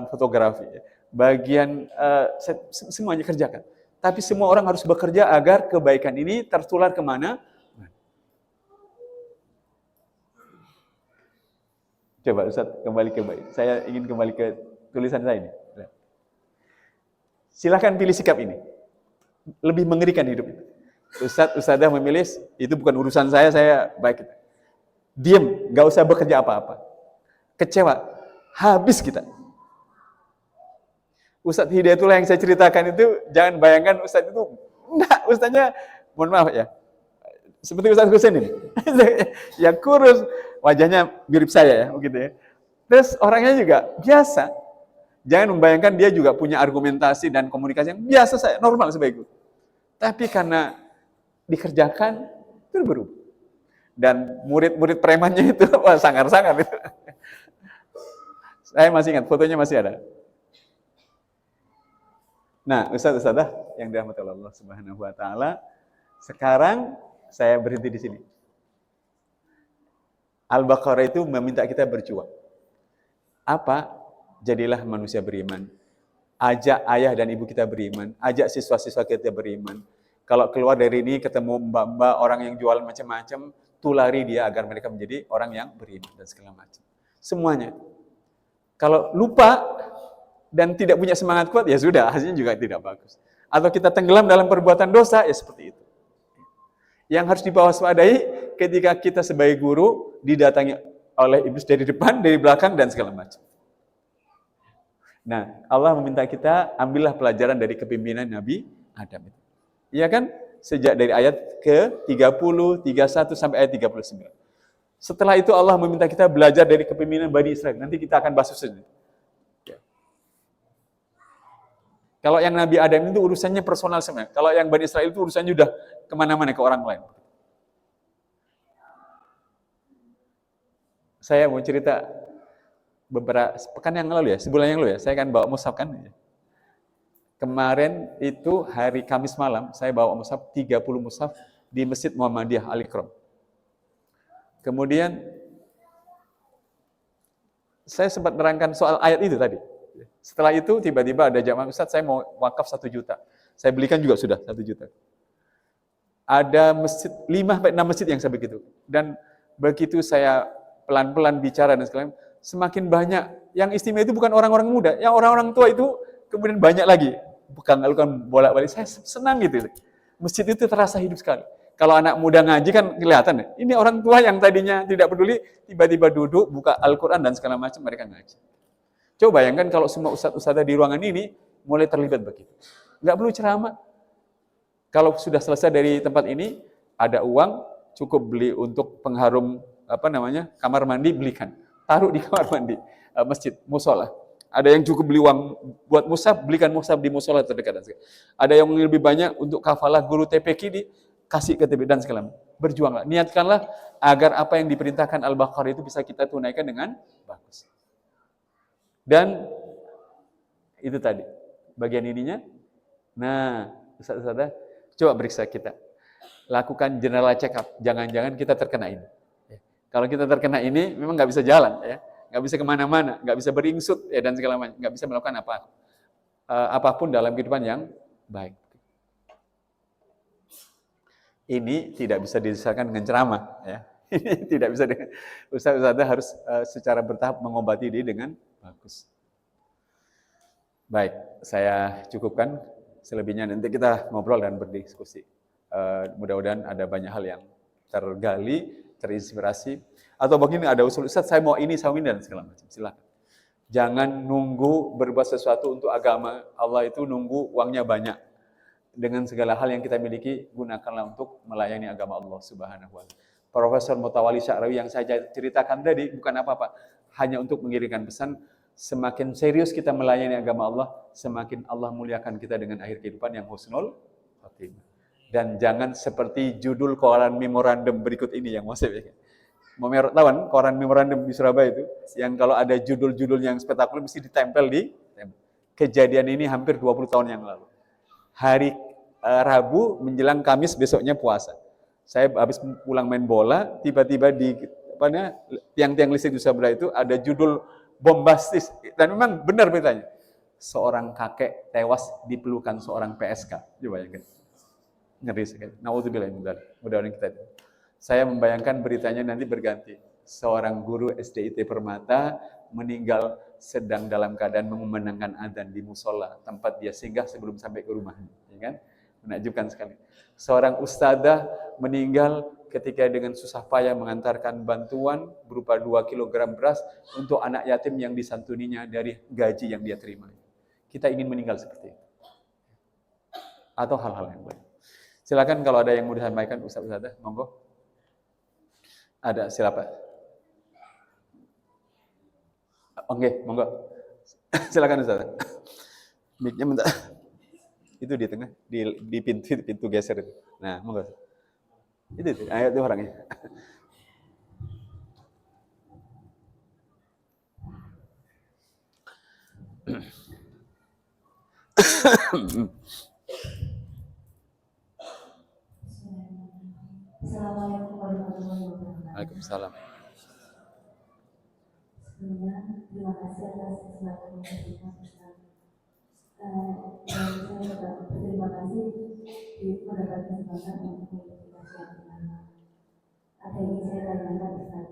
fotografi, bagian semuanya kerjakan. Tapi semua orang harus bekerja agar kebaikan ini tertular kemana? Coba Ustaz kembali ke baik. Saya ingin kembali ke tulisan saya ini. Silakan pilih sikap ini. Lebih mengerikan hidup itu. Ustadzah memilih, itu bukan urusan saya baik. Diam, nggak usah bekerja apa-apa. Kecewa, habis kita. Ustadz Hidayatullah yang saya ceritakan itu, jangan bayangkan Ustadz itu, enggak, Ustadznya, mohon maaf ya, seperti Ustadz Husain ini, yang kurus, wajahnya mirip saya ya, begitu ya. Terus orangnya juga biasa. Jangan membayangkan dia juga punya argumentasi dan komunikasi yang biasa saya, normal sebagai guru. Tapi karena dikerjakan, itu berubah. Dan murid-murid premannya itu, wah sangar-sangar itu. Saya masih ingat, fotonya masih ada. Nah, Ustadz-ustadzah yang dirahmati Allah Subhanahu wa taala, sekarang saya berhenti di sini. Al-Baqarah itu meminta kita berjuang. Apa? Jadilah manusia beriman. Ajak ayah dan ibu kita beriman, ajak siswa-siswa kita beriman. Kalau keluar dari ini ketemu mbak-mbak orang yang jualan macam-macam, tulari dia agar mereka menjadi orang yang beriman dan segala macam. Semuanya. Kalau lupa dan tidak punya semangat kuat, ya sudah, hasilnya juga tidak bagus. Atau kita tenggelam dalam perbuatan dosa, ya seperti itu. Yang harus diwaspadai ketika kita sebagai guru didatangi oleh iblis dari depan, dari belakang, dan segala macam. Nah, Allah meminta kita ambillah pelajaran dari kepemimpinan Nabi Adam itu. Iya kan? Sejak dari ayat ke-30, 31 sampai ayat 39. Setelah itu Allah meminta kita belajar dari kepemimpinan Bani Israel. Nanti kita akan bahas itu. Kalau yang Nabi Adam itu urusannya personal sebenarnya. Kalau yang Bani Israel itu urusannya udah kemana-mana ke orang lain. Saya mau cerita beberapa pekan yang lalu ya, sebulan yang lalu ya, saya kan bawa mushaf kan. Kemarin itu hari Kamis malam, saya bawa mushaf 30 mushaf di Masjid Muhammadiyah Al-Ikram. Kemudian saya sempat menerangkan soal ayat itu tadi. Setelah itu tiba-tiba ada jamaah, Ustaz saya mau wakaf 1 juta. Saya belikan juga sudah 1 juta. Ada masjid, 5-6 masjid yang saya begitu. Dan begitu saya pelan-pelan bicara dan segala macam, semakin banyak. Yang istimewa itu bukan orang-orang muda, yang orang-orang tua itu kemudian banyak lagi. Bukan bolak-balik, saya senang gitu. Masjid itu terasa hidup sekali. Kalau anak muda ngaji kan kelihatan ya. Ini orang tua yang tadinya tidak peduli, tiba-tiba duduk, buka Al-Quran dan segala macam, mereka ngaji. Coba bayangkan kalau semua ustadz-ustadzah di ruangan ini mulai terlibat begitu. Nggak perlu ceramah. Kalau sudah selesai dari tempat ini, ada uang, cukup beli untuk pengharum kamar mandi, belikan. Taruh di kamar mandi, masjid, musola. Ada yang cukup beli uang buat mushaf, belikan mushaf di musola terdekat. Ada yang lebih banyak untuk kafalah guru TPQ, kasih ke TPQ dan segala macam. Berjuanglah, niatkanlah agar apa yang diperintahkan Al-Baqarah itu bisa kita tunaikan dengan bagus. Dan itu tadi, bagian ininya. Nah, Ustaz-ustazah, coba periksa kita. Lakukan general check up, jangan-jangan kita terkena ini. Kalau kita terkena ini, memang nggak bisa jalan, ya, nggak bisa kemana-mana, nggak bisa beringsut, ya, dan segala macam, nggak bisa melakukan apapun dalam kehidupan yang baik. Ini tidak bisa diselesaikan dengan ceramah, ya. Ini tidak bisa dengan Ustaz-ustazah harus secara bertahap mengobati diri dengan bagus. Baik, saya cukupkan. Selebihnya nanti kita ngobrol dan berdiskusi. Mudah-mudahan ada banyak hal yang tergali, terinspirasi. Atau mungkin ada usul, Ustaz saya mau ini, dan segala macam. Silakan. Jangan nunggu berbuat sesuatu untuk agama. Allah itu nunggu uangnya banyak. Dengan segala hal yang kita miliki, gunakanlah untuk melayani agama Allah Subhanahu wa Ta'ala. Profesor Mutawalli Sya'rawi yang saya ceritakan tadi bukan apa-apa, hanya untuk mengirimkan pesan, semakin serius kita melayani agama Allah, semakin Allah muliakan kita dengan akhir kehidupan yang husnul khatimah. Dan jangan seperti judul koran memorandum berikut ini yang mau saya bikin. Tahu koran memorandum di Surabaya itu, yang kalau ada judul-judul yang spektakuler mesti ditempel di kejadian ini hampir 20 tahun yang lalu. Hari Rabu menjelang Kamis besoknya puasa. Saya habis pulang main bola, tiba-tiba di tiang-tiang listrik di Surabaya itu ada judul bombastis, dan memang benar beritanya. Seorang kakek tewas di pelukan seorang PSK. Coba bayangkan. Ngeri sekali. Nauzubillah min dzalik. Mudah-mudahan kita. Saya membayangkan beritanya nanti berganti. Seorang guru SDIT Permata meninggal sedang dalam keadaan mengumandangkan adzan di musola, tempat dia singgah sebelum sampai ke rumahnya, ya kan? Menakjubkan sekali. Seorang ustadzah meninggal ketika dengan susah payah mengantarkan bantuan berupa 2 kilogram beras untuk anak yatim yang disantuninya dari gaji yang dia terima. Kita ingin meninggal seperti itu. Atau hal-hal yang lain. Silakan kalau ada yang mau disampaikan ustadzah, monggo. Ada, silakan. Oke, monggo. Silakan ustadzah. Mic-nya bentar. Itu di tengah, di pintu geser itu. Nah, monggo. Itu ayat itu orangnya. Assalamualaikum warahmatullahi wabarakatuh. Waalaikumsalam. Sebelumnya, terima kasih atas kesempatan yang diberikan Ustaz. Dan saya juga berterima kasih mendapat kesempatan untuk mengikuti kajian pertama. Ada yang saya tanyakan Ustaz,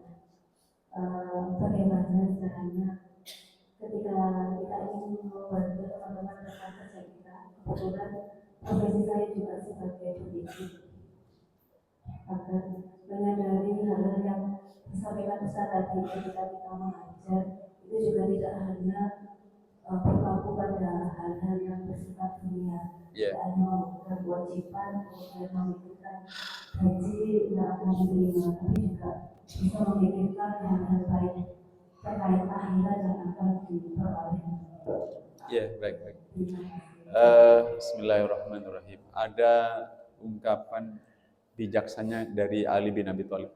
bagaimana caranya ketika kita ingin membantu teman-teman rekan kerja kita, kebetulan profesi saya juga sebagai pendidik, agar menyadari hal-hal yang disampaikan Ustaz tadi ketika kita mengajar itu juga tidak hanya berpaku pada hal-hal yang bersifat dunia, tidak hanya membuat kewajiban kemudian memikirkan gaji yang akan diterima, tapi juga bisa memikirkan hal-hal baik terkait akhirat yang akan diperoleh. Ya, baik. Bismillahirrahmanirrahim. Ada ungkapan bijaksana dari Ali bin Abi Thalib.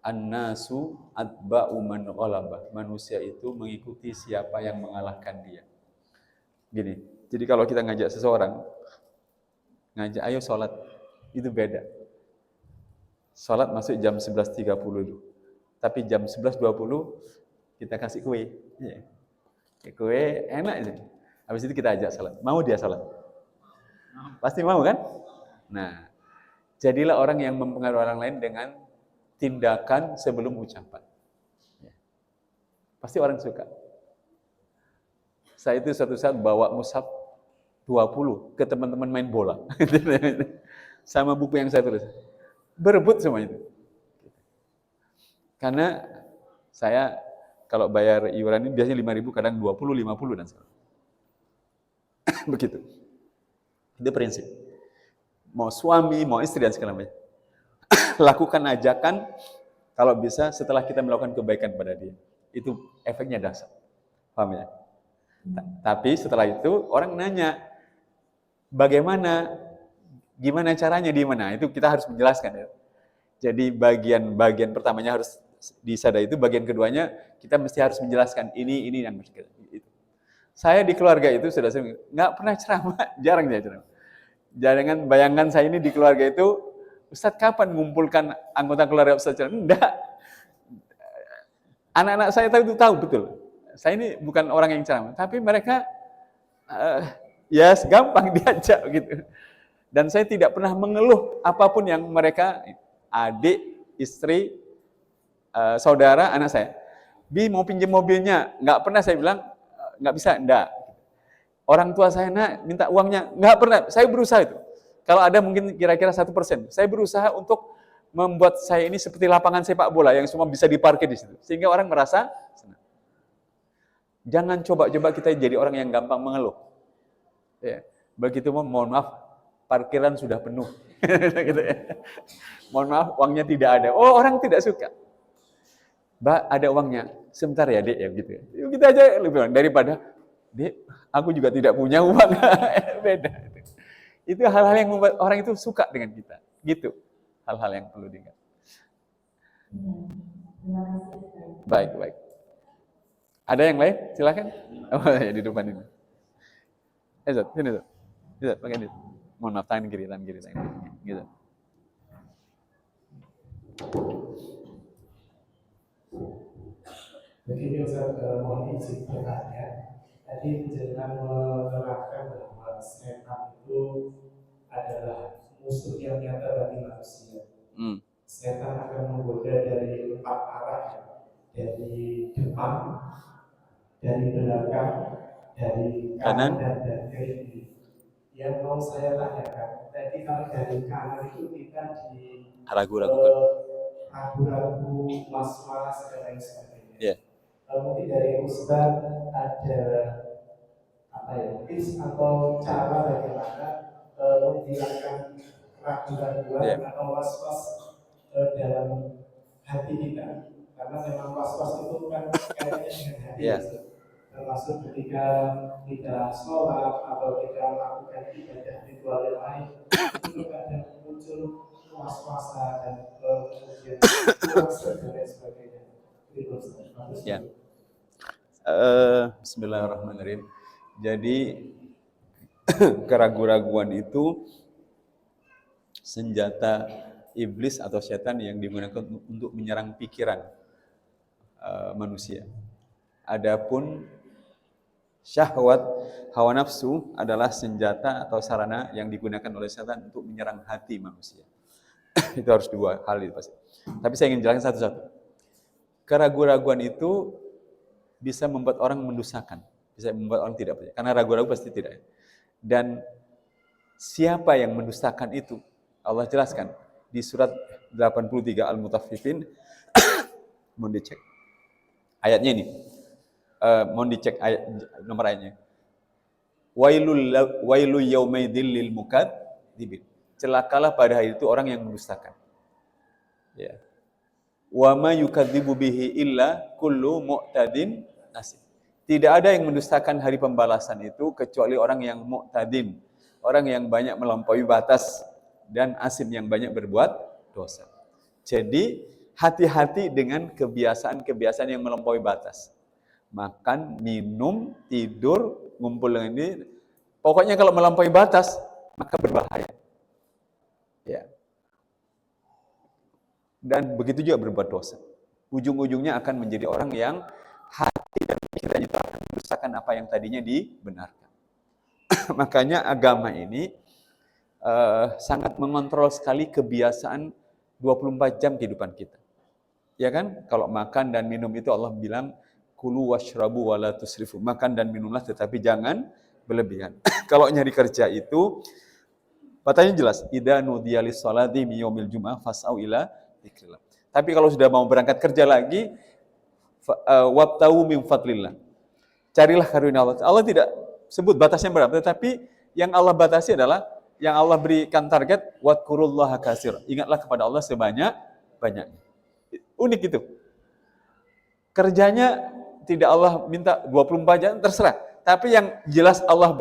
An-nasu atba'u man ghalaba. Manusia itu mengikuti siapa yang mengalahkan dia. Gini, jadi kalau kita ngajak seseorang, ngajak ayo sholat, itu beda. Sholat masuk jam 11.30 itu. Tapi jam 11.20 kita kasih kue. Ya. Kue enak itu. Habis itu kita ajak sholat. Mau dia sholat? Pasti mau kan? Nah, jadilah orang yang mempengaruhi orang lain dengan tindakan sebelum ucapan. Ya. Pasti orang suka. Saya itu suatu saat bawa mushaf 20 ke teman-teman main bola. Sama buku yang saya tulis. Berebut semua itu. Karena saya kalau bayar iuran ini biasanya 5.000, kadang 20, 50 dan sebagainya. Begitu. Itu prinsip. Mau suami, mau istri dan segala macam. Lakukan ajakan kalau bisa setelah kita melakukan kebaikan pada dia. Itu efeknya dahsyat. Paham ya? Tapi setelah itu orang nanya, bagaimana, gimana caranya di mana? Itu kita harus menjelaskan ya. Jadi bagian pertamanya harus disadari itu, bagian keduanya kita mesti harus menjelaskan ini yang mesti kita. Itu. Saya di keluarga itu sudah sering nggak pernah ceramah, jarang saya ceramah. Jangan bayangkan saya ini di keluarga itu, Ustadz kapan mengumpulkan anggota keluarga Ustadz ceramah? Enggak. Anak-anak saya tahu betul. Saya ini bukan orang yang ceramah, tapi mereka ya gampang diajak gitu. Dan saya tidak pernah mengeluh apapun yang mereka, adik, istri, saudara, anak saya. Bi mau pinjam mobilnya, nggak pernah saya bilang nggak bisa, enggak. Orang tua saya nak minta uangnya, nggak pernah. Saya berusaha itu. Kalau ada mungkin kira-kira 1%. Saya berusaha untuk membuat saya ini seperti lapangan sepak bola yang semua bisa diparkir di situ, sehingga orang merasa senang. Jangan coba-coba kita jadi orang yang gampang mengeluh. Ya. Begitu mohon maaf, parkiran sudah penuh. Gitu ya. Mohon maaf, uangnya tidak ada. Oh, orang tidak suka. Mbak, ada uangnya. Sebentar ya, Dek, ya gitu. Kita aja lebih orang daripada, Dek, aku juga tidak punya uang. Beda. Itu hal-hal yang membuat orang itu suka dengan kita. Gitu. Hal-hal yang perlu diingat. Baik. Ada yang lain? Silakan. Oh, ya, di depan ini. Zat, sini Zat. Zat, pakai ini. Mohon maaf, tangan kiri. Gitu. Begini Ustaz, mohon izin bertanya. Tadi jenengan menerangkan bahwa setan itu adalah musuh yang nyata bagi manusia. Setan akan menggoda dari 4 arah, dari depan, dari belakang, dari kanan dan dari kiri. Yang mau saya tanyakan, tadi kalau dari kanan itu kita Ragu-ragukan. ragu-ragu, was-was dan lain sebagainya. Ya. Mungkin dari Ustaz ada tips atau cara bagaimana menghilangkan ragu-raguan atau was-was dalam hati kita, karena memang was-was itu kan kaitannya dengan hati, termasuk ketika kita sholat atau kita melakukan ibadah ritual yang lain, itu kadang muncul was-wasan dan kemudian kurang dan lain sebagainya. Ya. Bismillahirrahmanirrahim. Jadi keraguan-raguan itu senjata iblis atau setan yang digunakan untuk menyerang pikiran manusia. Adapun syahwat, hawa nafsu adalah senjata atau sarana yang digunakan oleh setan untuk menyerang hati manusia. Itu harus dua hal itu pasti. Tapi saya ingin jelaskan satu-satu. Keraguan-raguan itu bisa membuat orang mendustakan, bisa membuat orang tidak percaya. Karena ragu-ragu pasti tidak. Dan siapa yang mendustakan itu? Allah jelaskan di surat 83 Al-Mutaffifin. Mohon dicek ayatnya ini. Mohon dicek ayat, nomor ayatnya. Wailu yaumaidil lil mukadzibin. Celakalah pada hari itu orang yang mendustakan. Ya. Wa ma yukadzibu bihi illa kullu mu'tadin asim. Tidak ada yang mendustakan hari pembalasan itu kecuali orang yang mu'tadin, orang yang banyak melampaui batas dan asim yang banyak berbuat dosa. Jadi hati-hati dengan kebiasaan-kebiasaan yang melampaui batas. Makan, minum, tidur, ngumpul dengan ini. Pokoknya kalau melampaui batas, maka berbahaya. Ya. Dan begitu juga berbuat dosa. Ujung-ujungnya akan menjadi orang yang hati dan pikirannya itu akan mendustakan apa yang tadinya dibenarkan. Makanya agama ini sangat mengontrol sekali kebiasaan 24 jam kehidupan kita. Ya kan? Kalau makan dan minum itu Allah bilang kulu washrabu wala tusrifu. Makan dan minumlah tetapi jangan berlebihan. Kalau nyari kerja itu katanya jelas, idza nudiya lis-sholati min yaumil jumu'ah fas'au ila dzikrillah. Tapi kalau sudah mau berangkat kerja lagi, wabtahu min fadlillah. Carilah karunia Allah. Allah tidak sebut batasnya berapa, tetapi yang Allah batasi adalah yang Allah berikan target wadkurullaha katsira. Ingatlah kepada Allah sebanyak-banyaknya. Unik itu. Kerjanya tidak Allah minta 24 jam terserah, tapi yang jelas Allah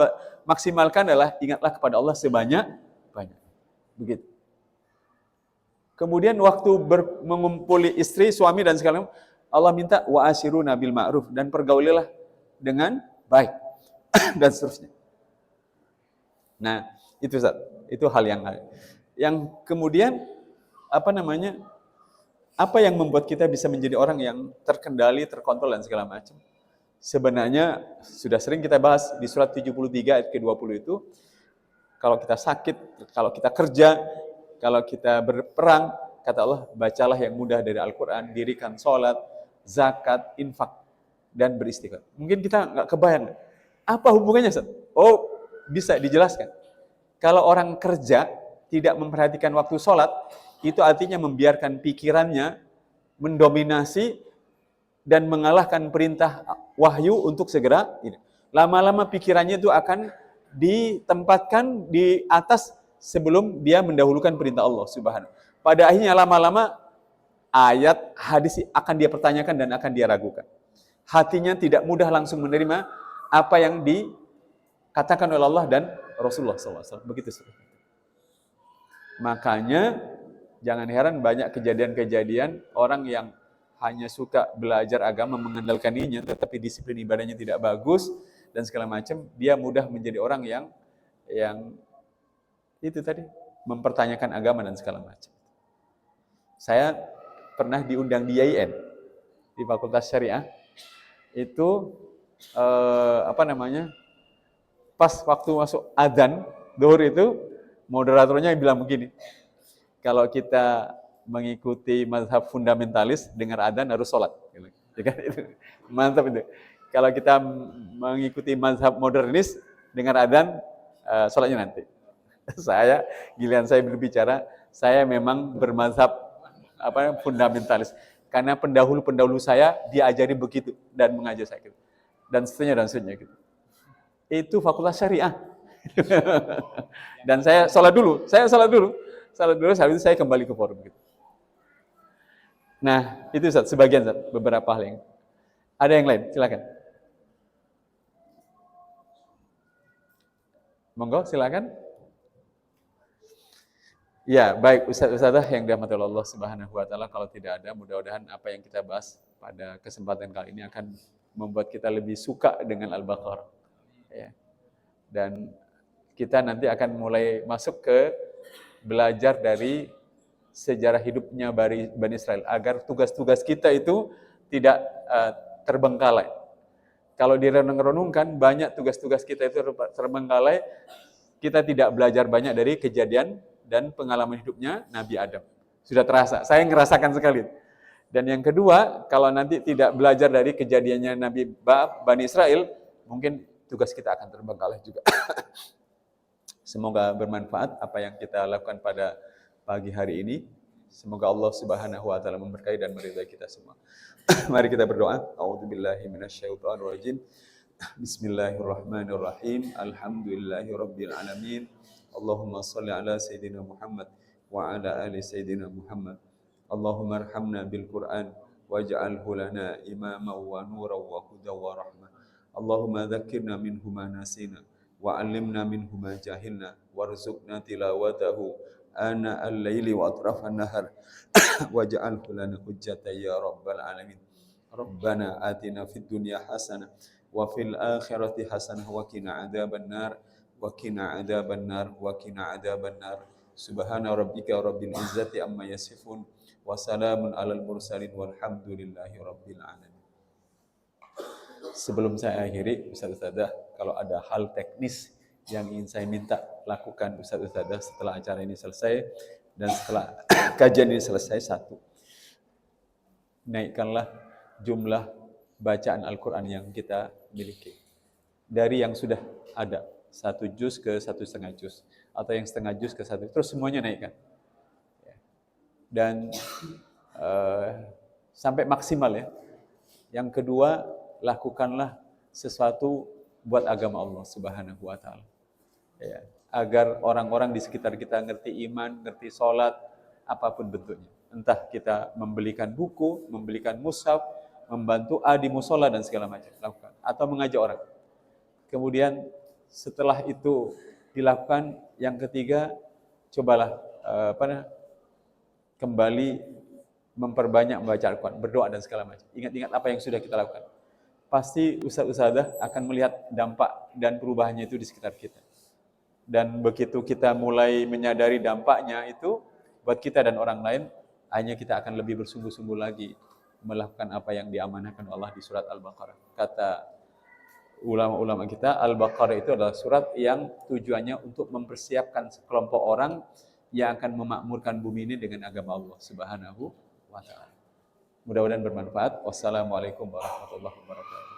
maksimalkan adalah ingatlah kepada Allah sebanyak-banyaknya. Begitu. Kemudian waktu mengumpuli istri, suami dan segala macam, Allah minta wa asyiruna bil ma'ruf dan pergaulilah dengan baik dan seterusnya. Nah, itu Ustaz, itu hal yang kemudian apa yang membuat kita bisa menjadi orang yang terkendali, terkontrol dan segala macam. Sebenarnya sudah sering kita bahas di surat 73 ayat ke-20 itu, kalau kita sakit, kalau kita kerja, kalau kita berperang, kata Allah, bacalah yang mudah dari Al-Quran, dirikan sholat, zakat, infak, dan beristighfar. Mungkin kita nggak kebayang. Apa hubungannya, Ustaz? Oh, bisa dijelaskan. Kalau orang kerja, tidak memperhatikan waktu sholat, itu artinya membiarkan pikirannya mendominasi dan mengalahkan perintah wahyu untuk segera ini. Lama-lama pikirannya itu akan ditempatkan di atas sebelum dia mendahulukan perintah Allah Subhanahu. Pada akhirnya lama-lama ayat, hadis akan dia pertanyakan dan akan dia ragukan. Hatinya tidak mudah langsung menerima apa yang dikatakan oleh Allah dan Rasulullah SAW. Begitu. Makanya jangan heran banyak kejadian-kejadian orang yang hanya suka belajar agama mengandalkan dirinya, tetapi disiplin ibadahnya tidak bagus dan segala macam, dia mudah menjadi orang yang itu tadi mempertanyakan agama dan segala macam. Saya pernah diundang di IAIN di Fakultas Syariah itu pas waktu masuk adzan zuhur itu moderatornya bilang begini, kalau kita mengikuti mazhab fundamentalis dengar adzan harus sholat, mantap itu. Kalau kita mengikuti mazhab modernis dengar adzan sholatnya nanti. Saya, giliran saya berbicara, saya memang bermazhab fundamentalis. Karena pendahulu-pendahulu saya diajari begitu dan mengajar saya gitu. Dan seterusnya gitu. Itu fakultas syariah. Dan saya sholat dulu, habis itu saya kembali ke forum gitu. Nah, itu Ustaz, sebagian Ustaz, beberapa hal yang. Ada yang lain, silakan. Monggo, silakan. Ya, baik Ustaz-ustazah yang dirahmati Allah Subhanahu wa taala, kalau tidak ada, mudah-mudahan apa yang kita bahas pada kesempatan kali ini akan membuat kita lebih suka dengan Al-Baqarah. Ya. Dan kita nanti akan mulai masuk ke belajar dari sejarah hidupnya Bani Israel agar tugas-tugas kita itu tidak terbengkalai. Kalau direnung-renungkan, banyak tugas-tugas kita itu terbengkalai, kita tidak belajar banyak dari kejadian dan pengalaman hidupnya Nabi Adam. Sudah terasa, saya ngerasakan sekali. Dan yang kedua, kalau nanti tidak belajar dari kejadiannya Bani Israel, mungkin tugas kita akan terbengkalai juga. Semoga bermanfaat apa yang kita lakukan pada pagi hari ini. Semoga Allah Subhanahu wa taala memberkahi dan meridai kita semua. Mari kita berdoa. A'udzubillahi minasyaitonirrajim. Bismillahirrahmanirrahim. Alhamdulillahirabbil alamin. Allahumma shalli ala sayyidina Muhammad wa ala ali sayyidina Muhammad. Allahumma arhamna bil Qur'an waj'alhu lana imama wa nuran wa hudan wa rahmah. Allahumma dzakkirna minhu ma nasina wa 'allimna minhu ma jahilna warzuqna tilawatahu ana al-laili wa atrafan nahar waj'alhu lana hujjatan ya rabbal alamin. Rabbana atina fid dunya hasanah wa fil akhirati hasanah wa qina adzabannar wa qina adzabannar wa qina adzabannar. Subhana rabbika rabbil izzati amma yasifun wa salamun alal mursalin walhamdulillahi rabbil alamin. Sebelum saya akhiri, Ustaz-Ustazah, kalau ada hal teknis yang ingin saya minta lakukan Ustaz-Ustazah setelah acara ini selesai dan setelah kajian ini selesai, satu, naikkanlah jumlah bacaan Al-Quran yang kita miliki. Dari yang sudah ada, 1 juz ke 1,5 juz, atau yang setengah juz ke 1, terus semuanya naikkan. Dan sampai maksimal ya. Yang kedua, lakukanlah sesuatu buat agama Allah Subhanahu wa taala. Ya, agar orang-orang di sekitar kita ngerti iman, ngerti sholat, apapun bentuknya. Entah kita membelikan buku, membelikan mushaf, membantu di musola dan segala macam, lakukan. Atau mengajak orang. Kemudian setelah itu dilakukan, yang ketiga, cobalah kembali memperbanyak membaca Al-Quran, berdoa dan segala macam. Ingat-ingat apa yang sudah kita lakukan. Pasti Ustaz-Ustazah akan melihat dampak dan perubahannya itu di sekitar kita. Dan begitu kita mulai menyadari dampaknya itu, buat kita dan orang lain, hanya kita akan lebih bersungguh-sungguh lagi melakukan apa yang diamanahkan Allah di surat Al-Baqarah. Kata ulama-ulama kita, Al-Baqarah itu adalah surat yang tujuannya untuk mempersiapkan sekelompok orang yang akan memakmurkan bumi ini dengan agama Allah Subhanahu wa taala. Mudah-mudahan bermanfaat. Wassalamualaikum warahmatullahi wabarakatuh.